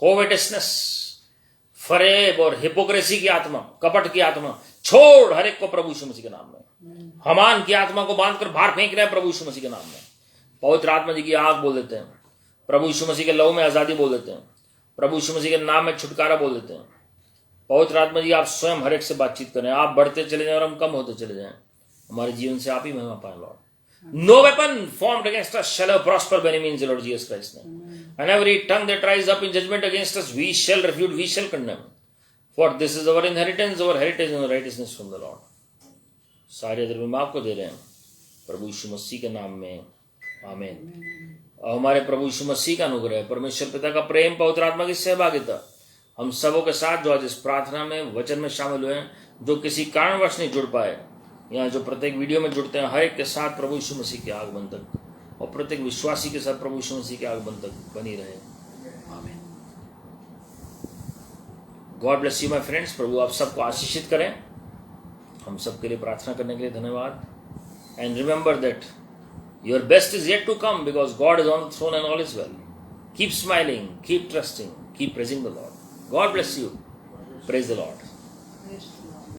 कोवेटसनेस, फरेब और हिपोक्रेसी की आत्मा, कपट की आत्मा छोड़ हर एक को प्रभु यीशु मसीह के नाम में। हमान की आत्मा को बांधकर बाहर फेंक रहे हैं प्रभु यीशु मसीह के नाम में। पवित्र आत्मा जी की आग बोल देते हैं, प्रभु यीशु मसीह के लहू में आजादी बोल देते हैं, प्रभु यीशु मसीह के नाम में छुटकारा बोल देते हैं। पवित्र आत्मा जी आप स्वयं हर एक से बातचीत करें। आप बढ़ते चले जाएं और हम कम होते चले जाएं। हमारे जीवन से आप ही महिमा पाएं Lord. No weapon formed against us shall ever prosper by any means, Lord Jesus Christ name. And every tongue that rise up in judgment against us, we shall refute, we shall condemn. For this is our inheritance, our heritage and righteousness from the Lord. सारे धर्म आपको दे रहे हैं प्रभु यीशु मसीह के नाम में, आमीन। और हमारे प्रभु यीशु मसीह का अनुग्रह, परमेश्वर पिता का प्रेम, पवित्र आत्मा की सहभागिता हम सबों के साथ जो आज इस प्रार्थना में वचन में शामिल हुए हैं, जो किसी कारणवश नहीं जुड़ पाए, यहाँ जो प्रत्येक वीडियो में जुड़ते हैं, हर एक के साथ प्रभु यीशु मसीह के आगमन तक और प्रत्येक विश्वासी के साथ प्रभु यीशु मसीह के आगमन तक बनी रहे, आमीन। God bless you my friends. प्रभु आप सबको आशीषित करें। हम सबके लिए प्रार्थना करने के लिए धन्यवाद। And remember that your best is yet to come because God is on the throne and all is well. Keep smiling, keep trusting, keep praising the Lord. God bless you. Praise the Lord.